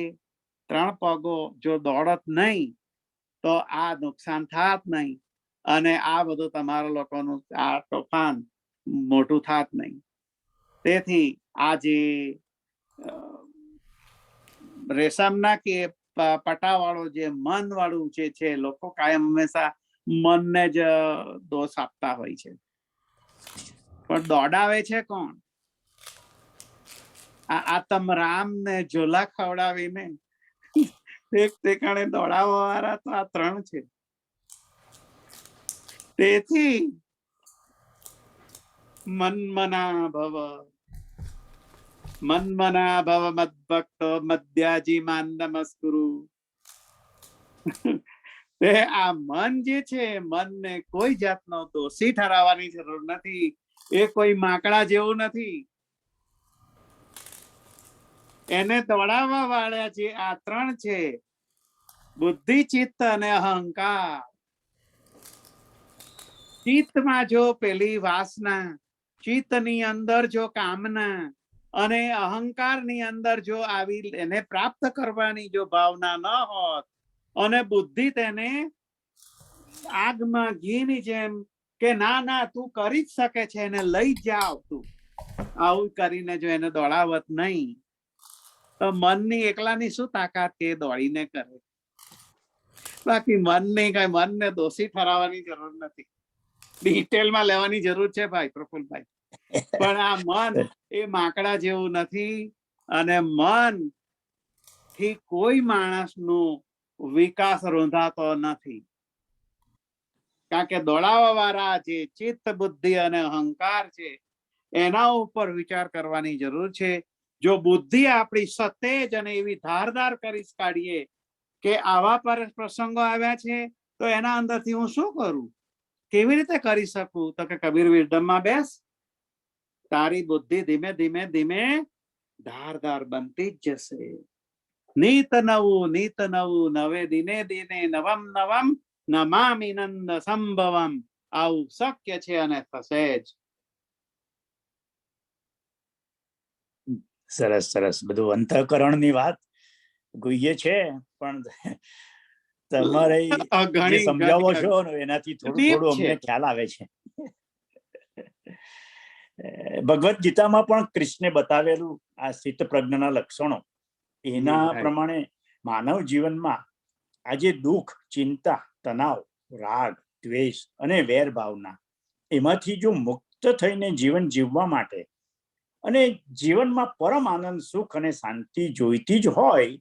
3 પગો જો દોડત નહીં તો આ નુકસાન થાત નહીં અને આ બધું તમારા લોકોનું આ તોફાન મોટું થાત નહીં. તેથી આ જે રેશમના કે પટાવાળો જે મન વાળું જે છે, લોકો કાયમ હંમેશા મનને જ દોષ આપતા હોય છે, પણ દોડાવે છે કોણ? આ તમ રામ ને ઝોલા ખવડાવીને એક ઠેકાણે દોડાવવા વાળા તો આ 3 છે. તેથી મન્મના ભવ મદ્ભક્તો મદ્યાજી માન નમસ્કુરુ. આ મન જે છે, મનને કોઈ જાતનો દોષી ઠરાવવાની જરૂર નથી. એ કોઈ માકડા જેવું નથી. એને દોડાવવા વાળા જે આ 3 છે, બુદ્ધિ, ચિત્ત અને અહંકાર. ચિત્તમાં જો પેલી વાસના, ચિત્તની અંદર જો કામના અને અહંકારની અંદર જો આવી એને પ્રાપ્ત કરવાની જો ભાવના ન હોત અને બુદ્ધિ તેને આગમાં ઘીની જેમ કે ના ના તું કરી જ શકે છે, એને લઈ જાવ તું, આવું કરીને જો એને દોડાવત નહીં તો મનની એકલાની શું તાકાત કે દોડીને કરે. બાકી મનને દોષી ઠરાવવાની જરૂર નથી. ડિટેલમાં લેવાની જરૂર છે ભાઈ પ્રફુલભાઈ, પણ આ મન એ માકડા જેવું નથી અને મન થી કોઈ માણસનું વિકાસ રોંધાતો નથી. કારણ કે દોડાવવા વાળા જે ચિત્ત, બુદ્ધિ અને અહંકાર છે એના ઉપર વિચાર કરવાની જરૂર છે. જો બુદ્ધિ આપણી સતેજ અને એવી ધારદાર કરી કાઢીએ કે આવા પ્રસંગો આવ્યા છે તો એના અંદરથી હું શું કરું, કેવી રીતે કરી શકું? તો કે કબીર વિરડમમાં બેસ, તારી બુદ્ધિ ધીમે ધીમે ધીમે ધારદાર બનતી જ જશે. નીત નવું નવે દિને દિને નવમ નવમ નમામિ નંદ સંભવમ. આવું શક્ય છે અને થશે જ. સરસ સરસ, બધું અંતઃકરણની વાત ગુહ્ય છે, પણ તમારે જે સમજાવો છો એનાથી થોડું અમને ખ્યાલ આવે છે. ભગવદ ગીતામાં પણ કૃષ્ણે બતાવેલું આ સ્થિત પ્રજ્ઞના લક્ષણો, એના પ્રમાણે માનવ જીવનમાં આજે દુઃખ, ચિંતા, તણાવ, રાગ, દ્વેષ અને વેર ભાવના એમાંથી જો મુક્ત થઈને જીવન જીવવા માટે અને જીવનમાં પરમ આનંદ, સુખ અને શાંતિ જોઈતી જ હોય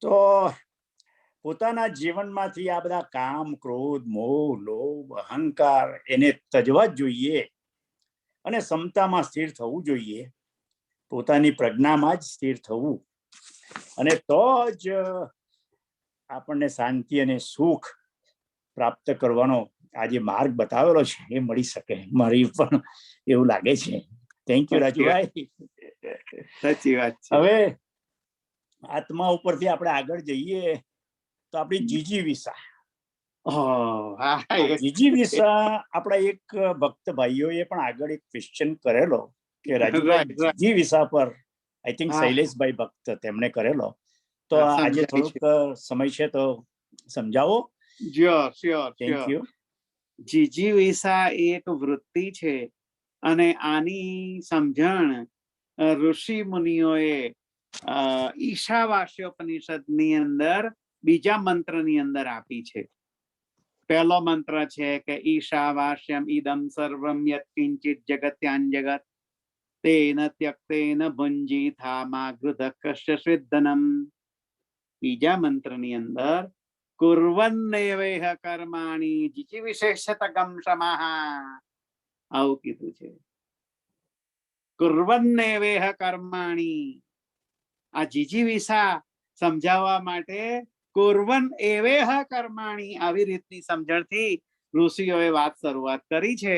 તો પોતાના જીવનમાંથી આ બધા કામ, ક્રોધ, મોહ, લોભ, અહંકાર એને તજવા જ જોઈએ અને સમતામાં સ્થિર થવું જોઈએ. પોતાની પ્રજ્ઞામાં જ સ્થિર થવું, અને તો જ આપણને શાંતિ અને સુખ પ્રાપ્ત કરવાનો આ જે માર્ગ બતાવેલો છે એ મળી શકે. મારી પણ એવું લાગે છે. Thank you Rajubhai. સાચી વાત છે. હવે આત્મા ઉપરથી આપણે આગળ જઈએ તો આપણી જીજીવિષા. જીજીવિષા આપણા એક ભક્ત ભાઈઓએ પણ આગળ એક ક્વેશ્ચન કરેલો કે રાજુભાઈ જીજીવિષા પર આઈ થિંક શૈલેષભાઈ ભક્ત તેમણે કરેલો, તો આજે થોડુંક સમય છે તો સમજાવો. Thank you. જીજીવિષા એક વૃત્તિ છે અને આની સમજણ ઋષિ મુનિઓએ ઈશાવાસ્યોપનિષદની અંદર બીજા મંત્રની અંદર આપી છે. પહેલો મંત્ર છે કે ઈશાવાસ્યમ ઇદમ સર્વમ યત્ કિંચિત જગત્યાન જગત તેન ત્યક્તેન ભુંજીથા ગૃધકસ્ય સ્વિદ્ધનમ. બીજા મંત્રની અંદર કુર્વન્નેવેહ કર્માણિ જીજીવિષેષતગમ શમઃ, આવું કીધું છે. કુર્વન્નેવેહ કર્માણિ, આ જીજીવિષા સમજાવવા માટે કુર્વન એવેહ કર્માણી આવી રીતની સમજણથી ઋષિઓએ વાત શરૂઆત કરી છે.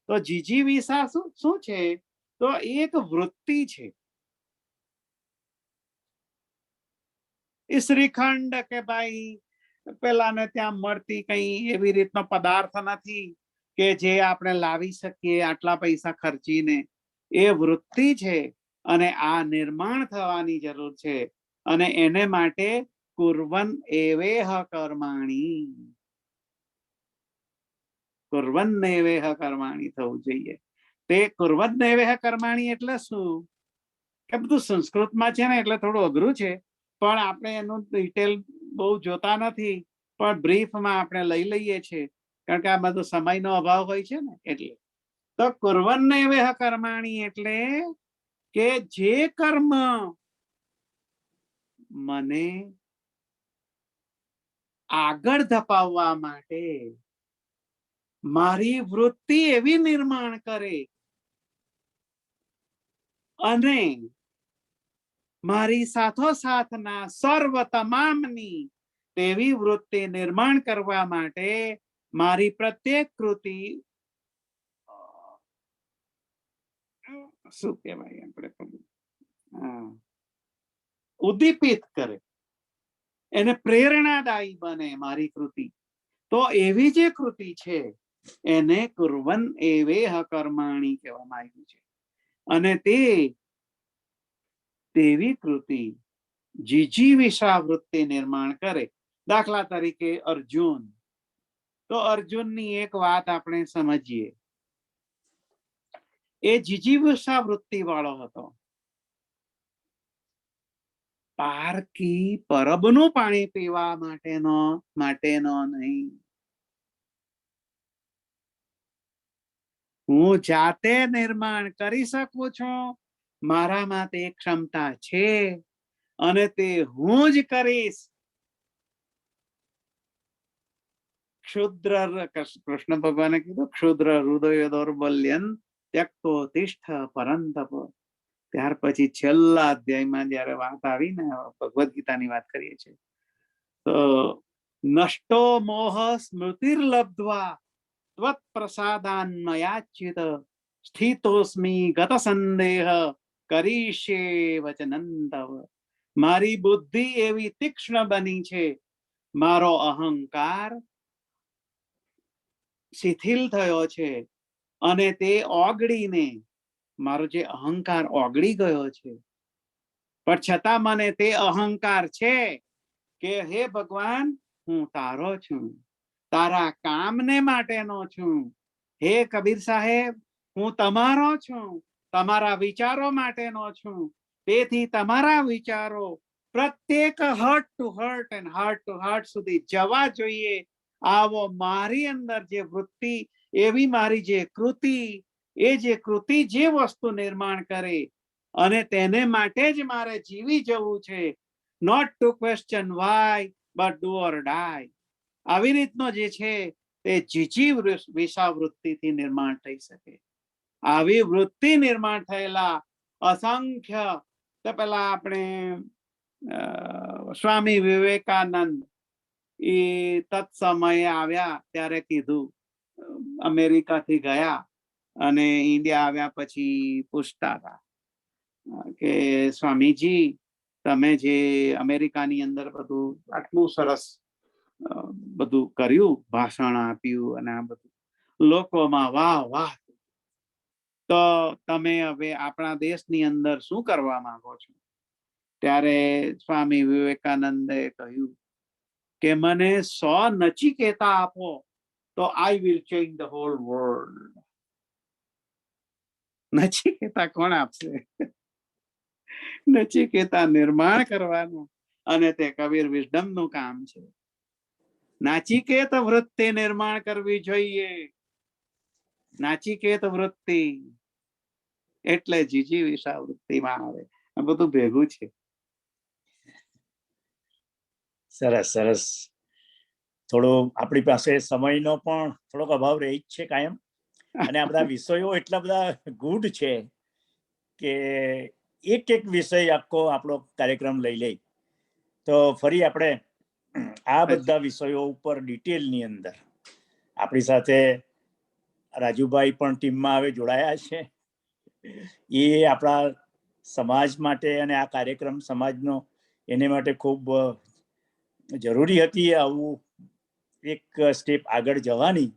તો જીજીવિષા શું છે? તો એક વૃત્તિ છે. એ શ્રીખંડ કે ભાઈ પેલાને ત્યાં મળતી કઈ એવી રીતનો પદાર્થ નથી કે જે આપણે લાવી શકીએ આટલા પૈસા ખર્ચીને. એ વૃત્તિ છે અને આ નિર્માણ થવાની જરૂર છે અને એને માટે કુર્વન એવેહ કર્માણી, કુર્વન એવેહ કર્માણી થવું જોઈએ. તે કુર્વન એવેહ કર્માણી એટલે શું? કે બધું સંસ્કૃતમાં છે ને એટલે થોડું અઘરું છે, પણ આપણે એનું ડિટેલ બહુ જોતા નથી, પણ બ્રીફમાં આપણે લઈ લઈએ છીએ કારણ કે આ બધો સમયનો અભાવ હોય છે ને એટલે. તો કુર્વન એવેહ કર્માણી એટલે કે જે કર્મ મને આગળ ધપાવવા માટે મારી વૃત્તિ એવી નિર્માણ કરે અને મારી સાથોસાથના સર્વ તમામની તેવી વૃત્તિ નિર્માણ કરવા માટે મારી પ્રત્યેક કૃતિ શું કહેવાય આપણે ઉદ્દીપિત કરે, એને પ્રેરણાદાયી બને મારી કૃતિ. તો એવી જે કૃતિ છે એને કુર્વન એવેહ કર્માણી કહેવામાં આવ્યું છે. અને તેવી કૃતિ જીજીવિષા વૃત્તિ નિર્માણ કરે. દાખલા તરીકે અર્જુન. તો અર્જુનની એક વાત આપણે સમજીએ. એ જીજીવિષા વૃત્તિ વાળો હતો. પારકી પરબનું પાણી પીવા માટેનો નહીં. હું જાતે નિર્માણ કરી શકું છું, મારામાં તે ક્ષમતા છે અને તે હું જ કરીશ. ક્ષુદ્ર કૃષ્ણ ભગવાને કીધું ક્ષુદ્ર હૃદય દૌર્બલ્યન ત્યક્તો તિષ્ઠ પરંતપ. ત્યાર પછી છેલ્લા અધ્યાયમાં જયારે વાત આવી ને ભગવદ ગીતાની વાત કરીએ છીએ તો નષ્ટો મોહ સ્મૃતિર્લબ્ધ્વા ત્વત્ પ્રસાદાન્મયાચ્યુત સ્થિતોસ્મિ ગત સંદેહ કરીષ્યે વચનં તવ. મારી બુદ્ધિ એવી તીક્ષ્ણ બની છે, મારો અહંકાર શિથિલ થયો છે અને તે ઓગળીને મારો જે અહંકાર ઓગળી ગયો છે, પણ છતાં મને તે અહંકાર છે કે હે ભગવાન હું તારો છું, તારા કામને માટેનો છું. હે કબીર સાહેબ હું તમારો છું, તમારા વિચારો માટેનો છું. તેથી તમારા વિચારો પ્રત્યેક hurt two hurt and heart two heart સુધી જવા જોઈએ. આવો મારી અંદર જે વૃત્તિ, એવી મારી જે કૃતિ, એ જે કૃતિ જે વસ્તુ નિર્માણ કરે અને તેને માટે જ મારે જીવી જવું છે. Not to question why but do or die. આવી રીતનો જે છે તે જીજીવિષા વૃત્તિથી નિર્માણ થઈ શકે. આવી વૃત્તિ નિર્માણ થયેલા અસંખ્ય, તો પેલા આપણે સ્વામી વિવેકાનંદ એ તત્સમયે આવ્યા ત્યારે કીધું, અમેરિકાથી ગયા અને ઇન્ડિયા આવ્યા પછી પૂછતા હતા કે સ્વામીજી તમે જે અમેરિકાની અંદર બધું આટલું સરસ બધું કર્યું, ભાષણ આપ્યું અને આ બધું લોકોમાં વાહ વાહ, તો તમે હવે આપણા દેશની અંદર શું કરવા માંગો છો? ત્યારે સ્વામી વિવેકાનંદે કહ્યું કે મને 100 નચિકેતા આપો તો I will change the hall world. Nachiketa કોણ આપશે? નચિકેતા નિર્માણ કરવાનું અને તે કબીર વિઝડમ નું કામ છે. નાચિકેત વૃત્તિ નિર્માણ કરવી જોઈએ. નાચિકેત વૃત્તિ એટલે જીજીવિષા વૃત્તિમાં આવે. આ બધું ભેગું છે. સરસ સરસ. થોડો આપણી પાસે સમયનો પણ થોડોક અભાવ રહી જ છે કાયમ, અને આ બધા વિષયો એટલા બધા ગૂઢ છે કે એક એક વિષય આખો આપણો કાર્યક્રમ લઈ લે. તો ફરી આપણે આ બધા વિષયો ઉપર ડિટેલની અંદર આપણી સાથે રાજુભાઈ પણ ટીમમાં હવે જોડાયા છે. એ આપણા સમાજ માટે અને આ કાર્યક્રમ સમાજનો એને માટે ખૂબ જરૂરી હતી આવું એક સ્ટેપ આગળ જવાની.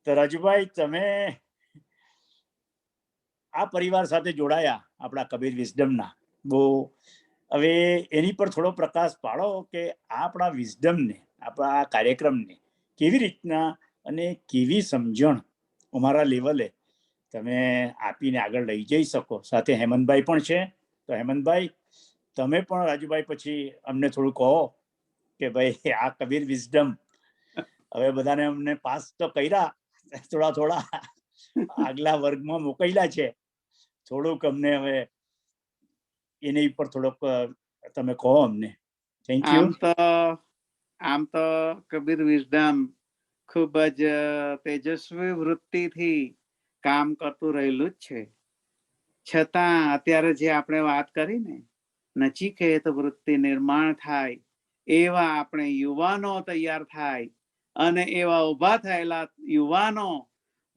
તો રાજુભાઈ, તમે આ પરિવાર સાથે જોડાયા આપણા કબીર વિઝડમના, બહુ હવે એની પર થોડો પ્રકાશ પાડો કે આપણા વિઝડમને, આપણા આ કાર્યક્રમને કેવી રીતના અને કેવી સમજણ અમારા લેવલે તમે આપીને આગળ લઈ જઈ શકો. સાથે હેમંતભાઈ પણ છે, તો હેમંતભાઈ તમે પણ રાજુભાઈ પછી અમને થોડું કહો કે ભાઈ આ કબીર વિઝડમ હવે બધાને અમને પાસ તો કર્યા, થોડા થોડા આગલા વર્ગમાં મોકલ્યા છે, થોડુંક અમને હવે એની ઉપર થોડોક તમે કહો અમને. Thank you. આમ તો કબીર વિઝડમ ખૂબ જ તેજસ્વી વૃત્તિથી કામ કરતું રહેલું જ છે. છતાં અત્યારે જે આપણે વાત કરી ને, નચિકેત વૃત્તિ નિર્માણ થાય એવા આપણે યુવાનો તૈયાર થાય અને એવા ઉભા થયેલા યુવાનો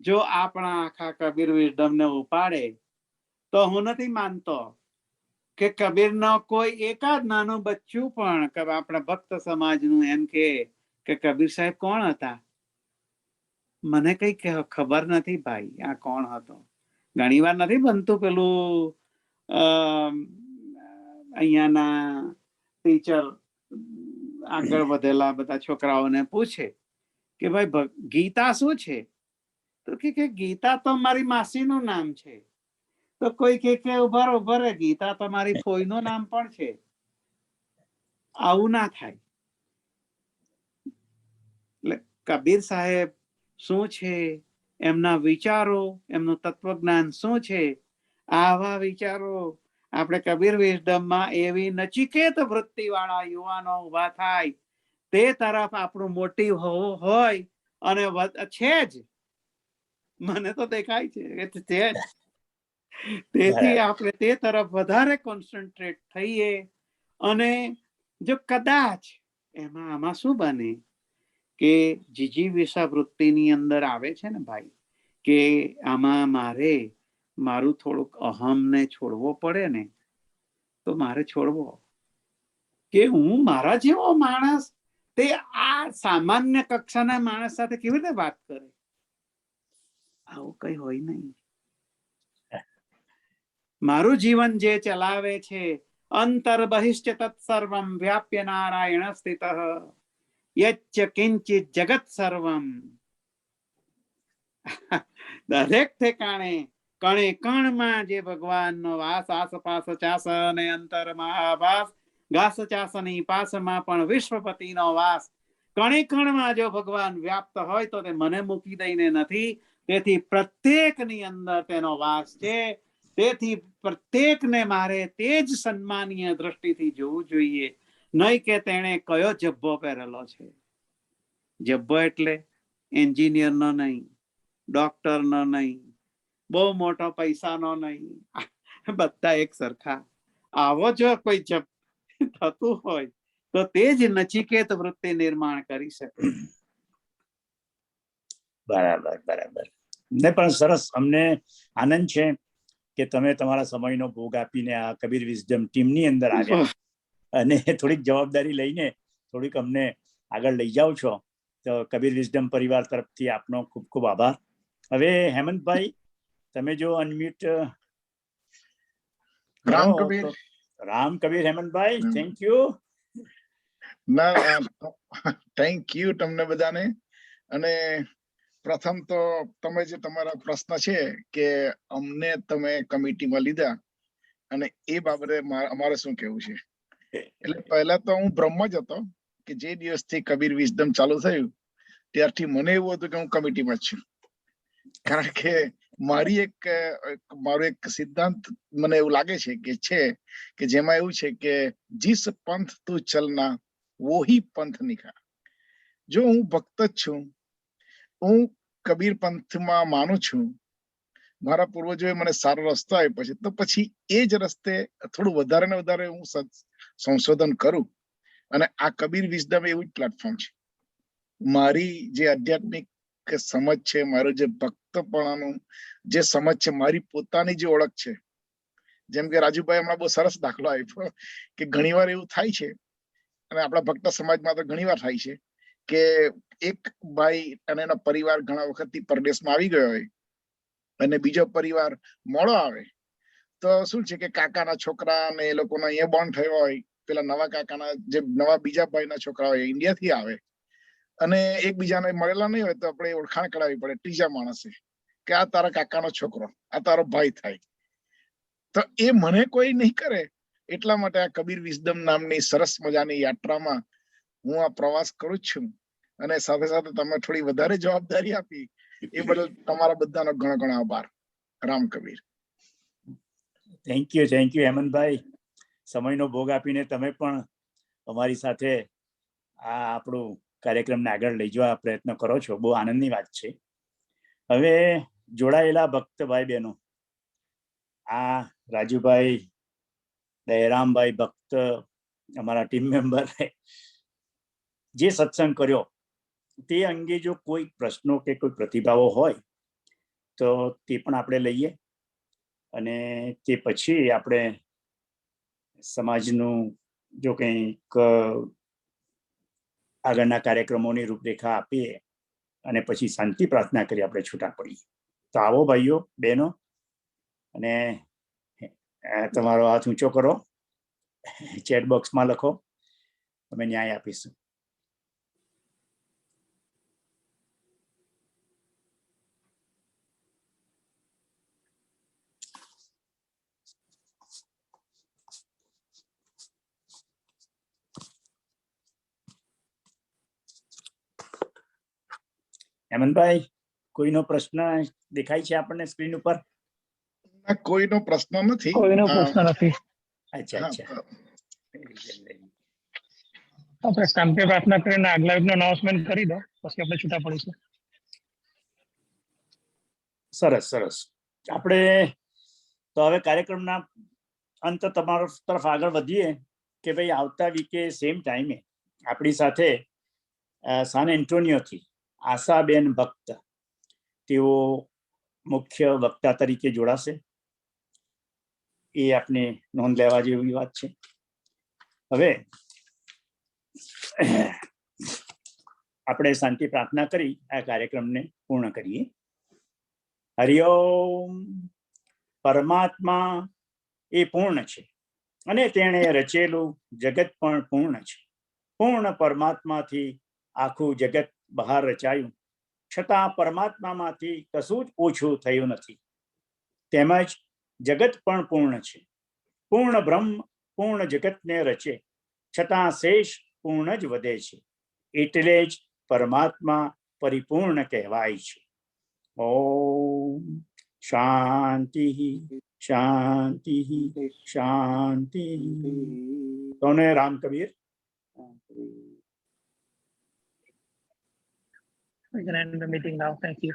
જો આપણા આખા કબીર વિઝડમને ઉપાડે તો હું નથી માનતો કે કબીરનો કોઈ એકાદ નાનું બચ્ચું પણ આપણા ભક્ત સમાજનું એમ કે કબીર સાહેબ કોણ હતા, મને કઈ ખબર નથી ભાઈ, આ કોણ હતો. ઘણી વાર નથી બનતું પેલું અહીંયાના ટીચર આગળ વધેલા બધા છોકરાઓને પૂછે કે ભાઈ ગીતા શું છે, તો કે ગીતા તો મારી માસીનું નામ છે. તો કોઈ કે ઉભા ગીતા તો મારી ફોઈનું નામ પણ છે. આવું ના થાય. એટલે કબીર સાહેબ શું છે, એમના વિચારો, એમનું તત્વજ્ઞાન શું છે, આવા વિચારો આપણે કબીર વિઝડમમાં એવી નચિકેત વૃત્તિ વાળા યુવાનો ઉભા થાય તે તરફ આપણું મોટિવ હોય અને છે જ, મને તો દેખાય છે કે છે જ. તેથી આપણે તે તરફ વધારે કોન્સન્ટ્રેટ થઈએ અને જો કદાચ આમાં શું બને કે જીજીવિષા વૃત્તિની અંદર આવે છે ને ભાઈ, કે આમાં મારું થોડુંક અહમને છોડવો પડે ને, તો મારે છોડવો કે હું મારા જેવો માણસ તે આ સામાન્ય કક્ષાના માણસ સાથે કેવી રીતે વાત કરે, આવું કઈ હોય નહીં. મારું જીવન જે ચલાવે છે અંતર બહિશ્ચ તત્સર્વમ વ્યાપ્ય નારાયણ સ્થિતઃ યચ્ચ કિંચિત જગત સર્વમ. દરેક ઠેકાણે કણે કણમાં જે ભગવાનનો વાસ, આસપાસ ચાસ અને અંતરમાં આભાસ, ઘાસ ચાસની પાસમાં પણ વિશ્વપતિનો વાસ. કણે કણમાં જો ભગવાન વ્યાપ્ત હોય તો તે મને મૂકી દઈને નથી, તેથી પ્રત્યેકની અંદર તેનો વાસ છે. તેથી પ્રત્યેકને મારે તે જ સન્માનીય દ્રષ્ટિથી જોવું જોઈએ, નહીં કે તેણે કયો જબ્બો પહેરેલો છે. જબ્બો એટલે એન્જિનિયરનો નહીં, ડોક્ટરનો નહીં, બહુ મોટો પૈસાનો નહીં, બધા એક સરખા. આવો જો કોઈ થતું હોય તો તે જ નચિકેત વૃત્તિ નિર્માણ કરી શકે. બરાબર બરાબર. ને પણ સરસ, અમને આનંદ છે કે તમે તમારા સમયનો ભોગ આપીને આ કબીર વિઝડમ ટીમની અંદર આવ્યા અને થોડીક જવાબદારી લઈને થોડીક અમને આગળ લઈ જાઓ છો. તો કબીર વિઝડમ પરિવાર તરફથી આપનો ખૂબ ખૂબ આભાર. હવે હેમંતભાઈ તમે જો unmute. Ram Kabir Hemantbhai, thank you. Thank you તમને બધાને. અને પ્રથમ તો તમે જે તમારા પ્રશ્ન છે કે અમને તમે કમિટીમાં લીધા અને એ બાબતે અમારે શું કેવું છે. એટલે પહેલા તો હું બ્રહ્મ જ હતો કે જે દિવસથી કબીર વિઝડમ ચાલુ થયું ત્યારથી મને એવું હતું કે હું કમિટીમાં જ છું. કારણ કે મારો એક સિદ્ધાંત મને એવું લાગે છે કે જેમાં એવું છે કે જીસ પંથ તું ચલના વોહી પંથ નિખા. જો હું ભક્ત જ છું, હું કબીર પંથમાં માનું છું, મારા પૂર્વજોએ મને સારો રસ્તો આપ્યો છે, તો પછી એ જ રસ્તે થોડું વધારે ને વધારે હું સંશોધન કરું અને આ કબીર વિઝડમ એવું જ પ્લેટફોર્મ છે. મારી જે આધ્યાત્મિક સમજ છે, મારું જે ભક્તપણાનું જે સમજ છે, મારી પોતાની જે ઓળખ છે, જેમ કે રાજુભાઈ હમણાં બહુ સરસ દાખલો આપ્યો કે ઘણીવાર એવું થાય છે, અને આપણા ભક્ત સમાજમાં તો ઘણીવાર થાય છે કે એક ભાઈ અને એનો પરિવાર ઘણા વખતથી પરદેશમાં આવી ગયો હોય અને બીજો પરિવાર મોડો આવે, તો શું છે કે કાકાના છોકરા ને એ લોકોનો અહીંયા બોન્ડ થયો હોય, પેલા નવા કાકાના જે નવા બીજા ભાઈના છોકરા હોય ઇન્ડિયાથી આવે અને એકબીજાને મળેલા નહીં હોય તો આપણે ઓળખાણ કરાવવી પડે ત્રીજા માણસે કે આ તારા કાકાનો છોકરો, આ તારો ભાઈ થાય. તો એ મને કોઈ નહીં કરે, એટલા માટે આ કબીર વિઝડમ નામની સરસ મજાની યાત્રામાં હું આ પ્રવાસ કરું જ છું. અને સાથે સાથે તમે થોડી વધારે જવાબદારી આપી એ બદલ તમારા બધાનો ઘણો ઘણો આભાર. રામ કબીર. થેન્ક યુ હેમંતભાઈ. સમયનો ભોગ આપીને તમે પણ અમારી સાથે આ આપણું કાર્યક્રમને આગળ લઈ જવા પ્રયત્ન કરો છો. બહુ આનંદની વાત છે. હવે જોડાયેલા ભક્ત ભાઈ બહેનો, આ રાજુભાઈ, દયારામભાઈ ભક્ત, અમારા ટીમ મેમ્બર જે સત્સંગ કર્યો તે અંગે જો કોઈ પ્રશ્નો કે કોઈ પ્રતિભાવો હોય તો તે પણ આપણે લઈએ, અને તે પછી આપણે સમાજનું જો કંઈક આગળના કાર્યક્રમોની રૂપરેખા આપીએ અને પછી શાંતિ પ્રાર્થના કરી આપણે છૂટા પડીએ. તો આવો ભાઈઓ બહેનો, અને તમારો હાથ ઊંચો કરો, ચેટ બોક્સમાં લખો, અમે ન્યાય આપીશું. હેમંતભાઈ, કોઈનો પ્રશ્ન દેખાય છે આપણને સ્ક્રીન ઉપર? કોઈનો પ્રશ્ન નથી. કોઈનો પ્રશ્ન નથી. અચ્છા અચ્છા. આપણે શાંતિ પ્રાર્થના કરીને આગલા વીકનું અનાઉન્સમેન્ટ કરી દો, પછી આપણે છૂટા પડીશું. સરસ સરસ. આપણે તો હવે કાર્યક્રમના અંત તમારો તરફ આગળ વધીએ કે ભાઈ આવતા વીકે સેમ ટાઈમે આપણી સાથે સાન એન્ટોનિયોથી આશાબેન ભક્ત, તેઓ મુખ્ય વક્તા તરીકે જોડાશે. એ આપને નોંધ લેવા જેવી વાત છે. હવે આપણે શાંતિ પ્રાર્થના કરી આ કાર્યક્રમને પૂર્ણ કરીએ. હરિઓમ. પરમાત્મા એ પૂર્ણ છે અને તેણે રચેલું જગત પણ પૂર્ણ છે. પૂર્ણ પરમાત્માથી આખું જગત બહાર રચાયું, છતાં પરમાત્મામાંથી કશું જ ઓછું થયું નથી. તેમજ જગત પણ પૂર્ણ છે. પૂર્ણ બ્રહ્મ પૂર્ણ જગતને રચે, છતાં શેષ પૂર્ણ જ વધે છે. એટલે જ પરમાત્મા પરિપૂર્ણ કહેવાય છે. ઓમ શાંતિ શાંતિ શાંતિ. તોને Ram Kabir. We can end the meeting now. Thank you.